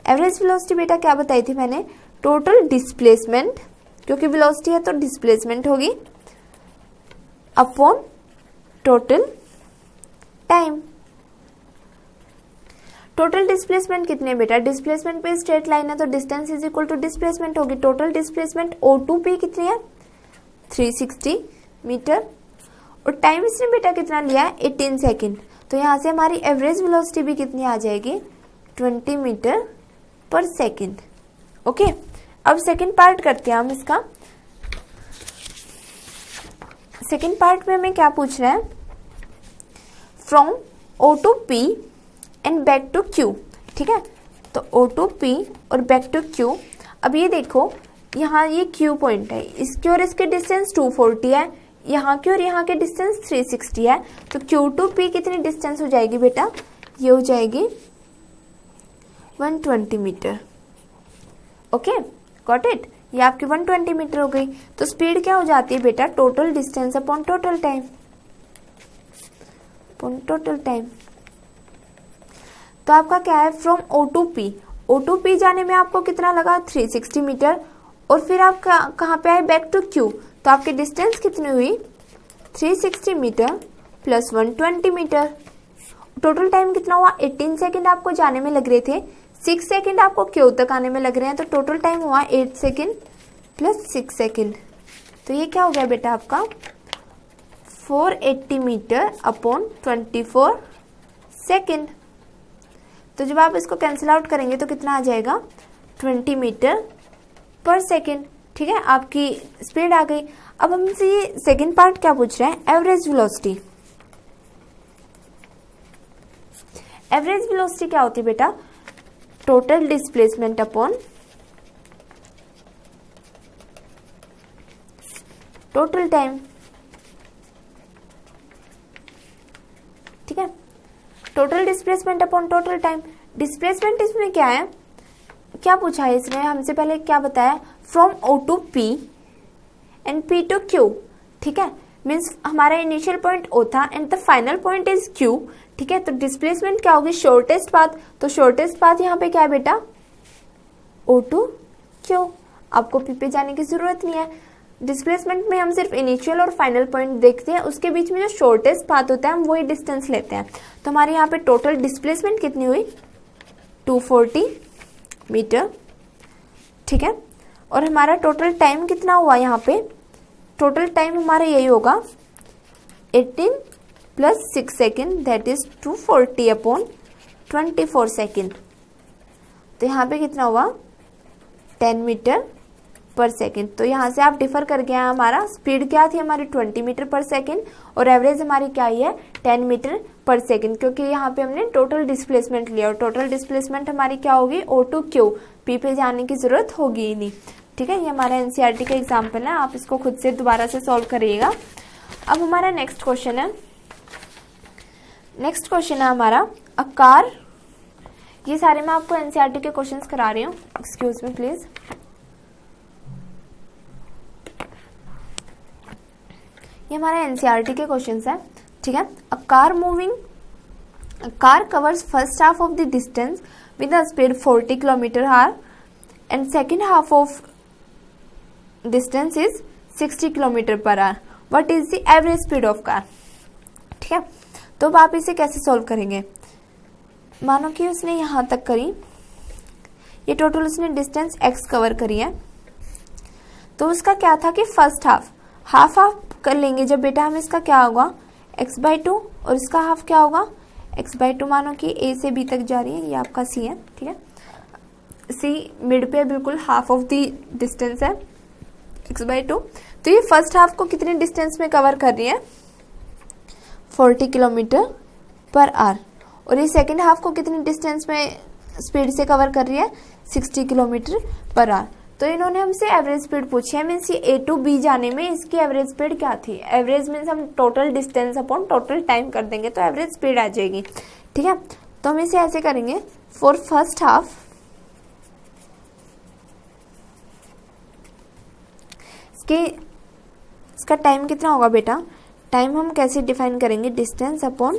एवरेज वेलोसिटी बेटा क्या बताई थी मैंने, टोटल डिस्प्लेसमेंट, क्योंकि वेलोसिटी है तो डिस्प्लेसमेंट होगी, upon total time. Total displacement कितने बेटा, डिस्प्लेसमेंट पे स्ट्रेट लाइन है तो distance is equal to displacement होगी। Total displacement O to P कितनी है, 360 मीटर, और टाइम इसने बेटा कितना लिया है, 18 सेकेंड। तो यहाँ से हमारी एवरेज वेलोसिटी भी कितनी आ जाएगी, 20 मीटर पर सेकेंड। ओके, अब सेकेंड पार्ट करते हैं हम इसका। सेकेंड पार्ट में हमें क्या पूछ रहा है, from O to P and back to Q। ठीक है, तो O to P और बैक टू Q। अब ये देखो, यहाँ ये Q पॉइंट है, इसके और इसके डिस्टेंस 240 है, यहाँ के और यहाँ के डिस्टेंस 360 है, तो Q to P कितनी डिस्टेंस हो जाएगी बेटा, ये हो जाएगी 120 मीटर। ओके, गॉट इट, ये आपकी 120 मीटर हो गई। तो स्पीड क्या हो जाती है बेटा, total distance upon total time, upon total time. तो आपका क्या है, from O to P, O2P जाने में आपको कितना लगा 360 मीटर, और फिर आप कहाँ पे आए बैक टू Q, तो आपकी डिस्टेंस कितनी हुई 360 metre plus 120 metre. Total time कितना हुआ 18 सेकेंड आपको जाने में लग रहे थे, 6 सेकेंड आपको Q तक आने में लग रहे हैं, तो टोटल टाइम हुआ 8 सेकेंड प्लस 6 सेकेंड। तो ये क्या हो गया बेटा आपका 480 मीटर अपॉन 24 सेकेंड। तो जब आप इसको कैंसिल आउट करेंगे तो कितना आ जाएगा 20 मीटर पर सेकेंड। ठीक है, आपकी स्पीड आ गई। अब हमसे ये सेकेंड पार्ट क्या पूछ रहा है, एवरेज वेलोसिटी। एवरेज वेलोसिटी क्या होती है बेटा, total displacement upon total time. ठीक है, total displacement upon total time. Displacement इसमें क्या है, क्या पूछा है इसने हमसे, पहले क्या बताया, from O to P and P to Q। ठीक है, मीन्स हमारा इनिशियल पॉइंट O था and the final point is Q। ठीक है, तो डिस्प्लेसमेंट क्या होगी, शॉर्टेस्ट पाथ। तो शॉर्टेस्ट पाथ यहाँ पे क्या है बेटा O टू Q, आपको P पे जाने की जरूरत नहीं है। डिस्प्लेसमेंट में हम सिर्फ इनिशियल और फाइनल पॉइंट देखते हैं, उसके बीच में जो शॉर्टेस्ट पाथ होता है हम वही डिस्टेंस लेते हैं। तो हमारे यहाँ पे टोटल डिस्प्लेसमेंट कितनी हुई 240 मीटर। ठीक है, और हमारा टोटल टाइम कितना हुआ, यहाँ पे टोटल टाइम हमारा यही होगा 18 plus 6 second, that is 240 upon 24 second. तो यहाँ पे कितना हुआ 10 मीटर पर सेकेंड। तो यहाँ से आप डिफर कर गया, हमारा स्पीड क्या थी हमारी 20 मीटर पर सेकेंड, और एवरेज हमारी क्या ही है 10 मीटर पर सेकेंड, क्योंकि यहाँ पे हमने टोटल डिस्प्लेसमेंट लिया, और टोटल डिस्प्लेसमेंट हमारी क्या होगी O टू Q, P पे जाने की जरूरत होगी ही नहीं। ठीक है, ये हमारा NCERT का एग्जाम्पल है, आप इसको खुद से दोबारा से सॉल्व करिएगा। अब हमारा नेक्स्ट क्वेश्चन है, नेक्स्ट क्वेश्चन है हमारा अ कार। ये सारे मैं आपको NCERT के क्वेश्चंस करा रही हूँ, एक्सक्यूज मी प्लीज। ये हमारा NCERT के क्वेश्चंस है। ठीक है, a car covers first half of the distance with a speed 40 km/h and second half of distance is 60 km/h। What is the average speed of car. ठीक है, तो अब आप इसे कैसे सॉल्व करेंगे, मानो कि उसने यहाँ तक करी, ये टोटल उसने डिस्टेंस x कवर करी है, तो उसका क्या था कि फर्स्ट हाफ हाफ कर लेंगे जब बेटा हम, इसका क्या होगा x/2 और इसका हाफ क्या होगा x/2। मानो कि A से B तक जा रही है, ये आपका C है। ठीक है, C मिड पे बिल्कुल हाफ ऑफ द डिस्टेंस है x/2। तो ये फर्स्ट हाफ को कितने डिस्टेंस में कवर कर रही है 40 km/h, और ये सेकेंड हाफ को कितने डिस्टेंस में स्पीड से कवर कर रही है 60 km/h। तो इन्होंने हमसे एवरेज स्पीड पूछी है, मीन्स ये A टू B जाने में इसकी एवरेज स्पीड क्या थी। एवरेज मीन्स हम total distance upon total time कर देंगे तो एवरेज स्पीड आ जाएगी। ठीक है, तो हम इसे ऐसे करेंगे, फॉर फर्स्ट हाफ इसका टाइम कितना होगा बेटा, टाइम हम कैसे डिफाइन करेंगे, डिस्टेंस अपॉन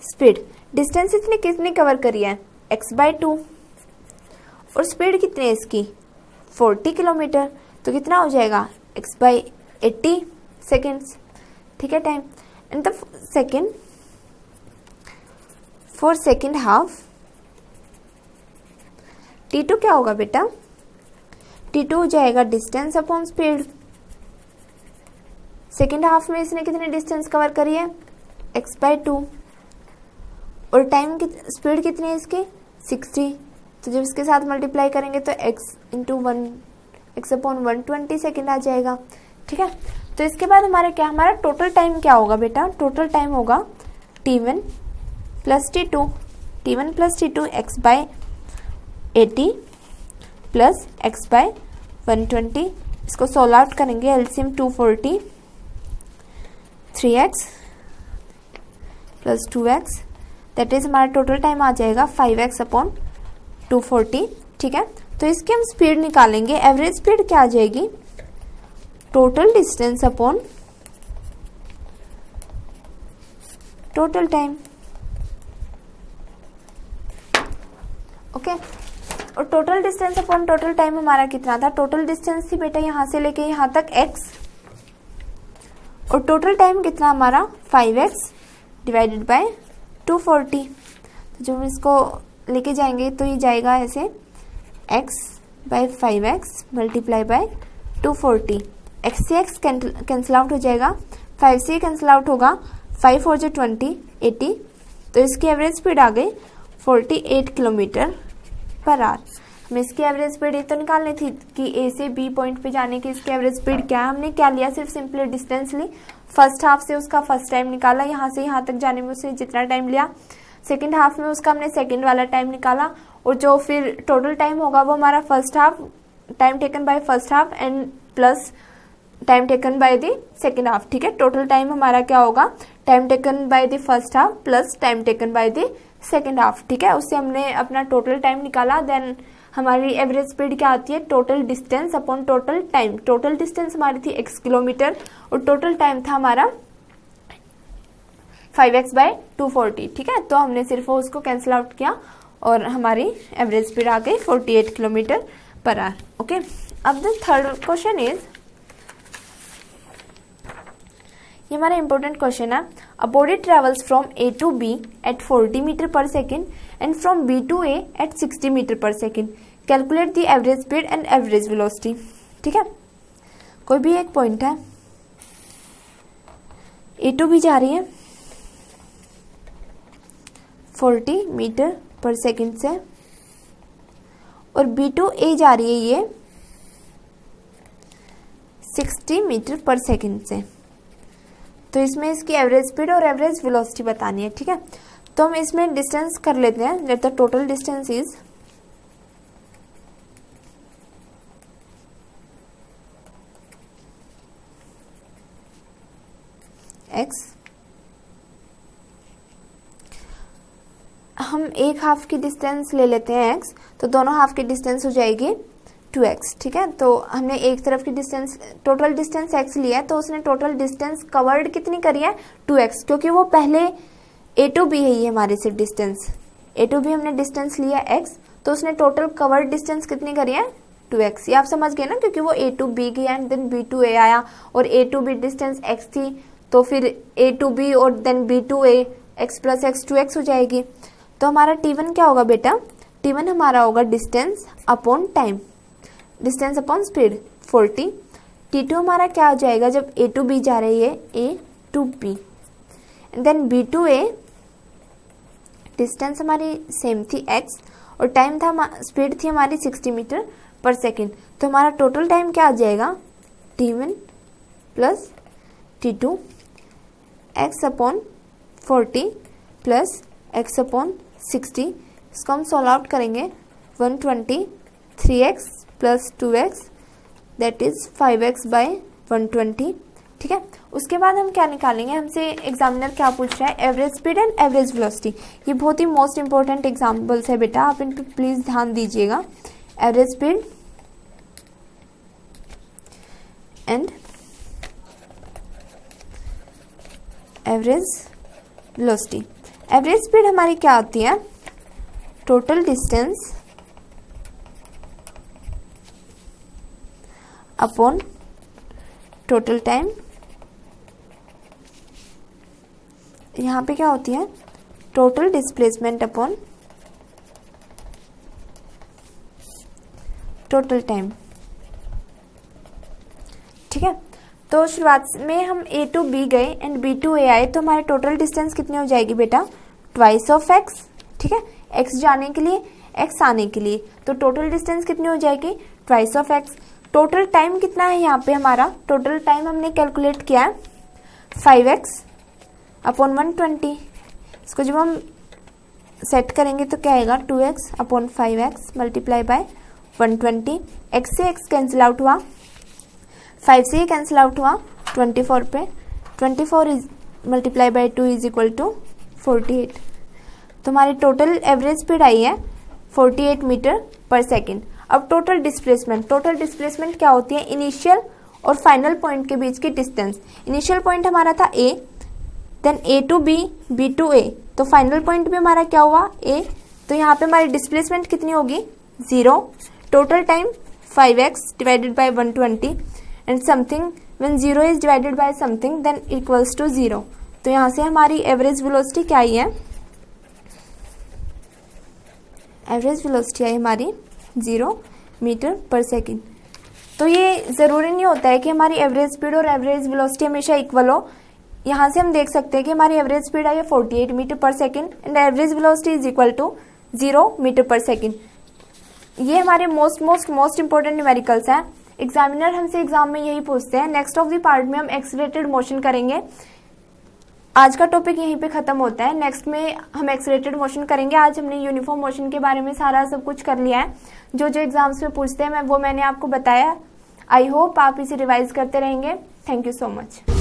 स्पीड। डिस्टेंस इसने कितनी कवर करी है x/2, और स्पीड कितनी है इसकी 40 किलोमीटर, तो कितना हो जाएगा x/80 सेकेंड्स। ठीक है, time and the second for second half t2 क्या होगा बेटा, t2 हो जाएगा distance upon speed. Second half में इसने कितनी डिस्टेंस कवर करी है x/2, और टाइम की स्पीड कितनी है इसकी 60, तो जब इसके साथ मल्टीप्लाई करेंगे तो x/120 सेकेंड आ जाएगा। ठीक है, तो इसके बाद हमारा क्या, हमारा टोटल टाइम क्या होगा बेटा, टोटल टाइम होगा t1 plus t2, t1 plus t2 x/80 plus x/120। इसको सोल्व आउट करेंगे, LCM 240, 3x plus 2x, that is हमारा टोटल टाइम आ जाएगा 5x अपॉन 240। ठीक है, तो इसकी हम स्पीड निकालेंगे, एवरेज स्पीड क्या आ जाएगी, total distance upon total time. Okay. और total distance upon total time हमारा कितना था? टोटल डिस्टेंस थी बेटा यहाँ से लेके यहाँ तक x, और टोटल टाइम कितना हमारा 5x डिवाइडेड बाय 240। तो जब हम इसको लेके जाएंगे तो ये जाएगा ऐसे x by 5x multiply by 240। x से x कैंसिल आउट हो जाएगा, 5 से कैंसिल आउट होगा, 5 4 जो 20 80। तो इसकी एवरेज स्पीड आ गई 48 किलोमीटर पर आवर। हमें इसकी एवरेज स्पीड ये तो निकालनी थी कि ए से बी पॉइंट पे जाने की इसकी एवरेज स्पीड क्या है। हमने क्या लिया? सिर्फ सिंपली डिस्टेंस ली, फर्स्ट हाफ से उसका फर्स्ट टाइम निकाला, यहाँ से यहाँ तक जाने में उसने जितना टाइम लिया, सेकेंड हाफ में उसका हमने सेकेंड वाला टाइम निकाला, और जो फिर टोटल टाइम होगा वो हमारा first half time taken by first half and plus time taken by the second half. ठीक है, टोटल टाइम हमारा क्या होगा? Time taken by the first half plus time taken by the second half. ठीक है, उससे हमने अपना टोटल टाइम निकाला। देन हमारी एवरेज स्पीड क्या आती है? Total distance upon total time. Total distance हमारी थी x किलोमीटर और टोटल टाइम था हमारा 5x बाय 240। ठीक है, तो हमने सिर्फ उसको कैंसिल आउट किया और हमारी एवरेज स्पीड आ गई 48 किलोमीटर पर आवर। ओके, अब द थर्ड क्वेश्चन इज, ये हमारा इंपॉर्टेंट क्वेश्चन है। A body travels from A to B at 40 metre per second and from B to A at 60 metre per second. Calculate the average speed and average velocity. ठीक है, कोई भी एक point है, ए to B जा रही है 40 मीटर पर सेकेंड से, और बी टू ए जा रही है ये 60 मीटर पर सेकेंड से। तो इसमें इसकी एवरेज स्पीड और एवरेज वेलोसिटी बतानी है। ठीक है, तो हम इसमें डिस्टेंस कर लेते हैं। Let the total distance is x। हम एक हाफ की डिस्टेंस ले लेते हैं x, तो दोनों हाफ की डिस्टेंस हो जाएगी 2x। ठीक है, तो हमने एक तरफ की डिस्टेंस, टोटल डिस्टेंस x लिया है, तो उसने टोटल डिस्टेंस कवर्ड कितनी करी है? 2x, क्योंकि वो पहले a टू b है ये हमारी सिर्फ डिस्टेंस। a टू b हमने डिस्टेंस लिया x, तो उसने टोटल कवर्ड डिस्टेंस कितनी करी है? 2x। ये आप समझ गए ना, क्योंकि वो a टू b गया and then b to a आया, और a to b distance x थी, तो फिर a टू b और then b to a x plus x 2x हो जाएगी। तो हमारा t1 क्या होगा बेटा? t1 हमारा होगा distance upon time, distance upon speed 40। t2 हमारा क्या हो जाएगा? जब a टू b जा रही है a to b, then b to a, distance हमारी सेम थी x और टाइम था, स्पीड थी हमारी 60 मीटर पर सेकेंड। तो हमारा टोटल टाइम क्या आ जाएगा? t1 plus t2 x upon 40 plus x upon 60। इसको हम सॉल्व आउट करेंगे, 120 3x plus 2x that is 5x bye 120। ठीक है, उसके बाद हम क्या निकालेंगे? हमसे एग्जामिनर क्या पूछ रहा है? Average speed and average velocity. ये बहुत ही मोस्ट इंपॉर्टेंट एग्जाम्पल्स है बेटा, आप इन पर प्लीज ध्यान दीजिएगा। Average speed and average velocity. Average speed हमारी क्या होती है? Total distance upon total time. यहाँ पे क्या होती है? Total displacement upon total time. ठीक है, तो शुरुआत में हम a टू b गए एंड b टू a आए, तो हमारे टोटल डिस्टेंस कितनी हो जाएगी बेटा? Twice of x। ठीक है, x जाने के लिए x आने के लिए, तो टोटल डिस्टेंस कितनी हो जाएगी? Twice of x। Total time कितना है यहाँ पे हमारा? टोटल टाइम हमने कैलकुलेट किया है 5x अपॉन 120। इसको जब हम सेट करेंगे तो क्या आएगा? 2x upon 5x multiply bye 120। x से x कैंसिल आउट हुआ, 5 से ये कैंसिल आउट हुआ 24 पे, 24 is multiply by 2 is equal to 48। तो हमारी टोटल एवरेज स्पीड आई है 48 मीटर पर सेकेंड। अब टोटल डिस्प्लेसमेंट, टोटल डिस्प्लेसमेंट क्या होती है? इनिशियल और फाइनल पॉइंट के बीच की डिस्टेंस। इनिशियल पॉइंट हमारा था a, then a to b, b to a, तो फाइनल पॉइंट भी हमारा क्या हुआ? a, तो यहाँ पे हमारी डिस्प्लेसमेंट कितनी होगी 0, total time 5x divided by 120 and something when 0 is divided by something then equals to 0। तो यहाँ से हमारी एवरेज वेलोसिटी क्या आई है, एवरेज वेलोसिटी आई हमारी 0 मीटर पर सेकेंड। तो ये ज़रूरी नहीं होता है कि हमारी एवरेज स्पीड और एवरेज वेलोसिटी हमेशा इक्वल हो। यहाँ से हम देख सकते हैं कि हमारी एवरेज स्पीड आई है 48 metre per second and average velocity is equal to 0 metre per second. ये हमारे मोस्ट इंपॉर्टेंट न्यूमेरिकल्स हैं। एग्जामिनर हमसे एग्जाम में यही पूछते हैं। नेक्स्ट ऑफ द पार्ट में हम एक्सीलरेटेड मोशन करेंगे। आज का टॉपिक यहीं पे खत्म होता है, नेक्स्ट में हम एक्सीलरेटेड मोशन करेंगे। आज हमने यूनिफॉर्म मोशन के बारे में सारा सब कुछ कर लिया है। जो जो एग्जाम्स में पूछते हैं वो मैंने आपको बताया। आई होप आप इसे रिवाइज करते रहेंगे। Thank you so much.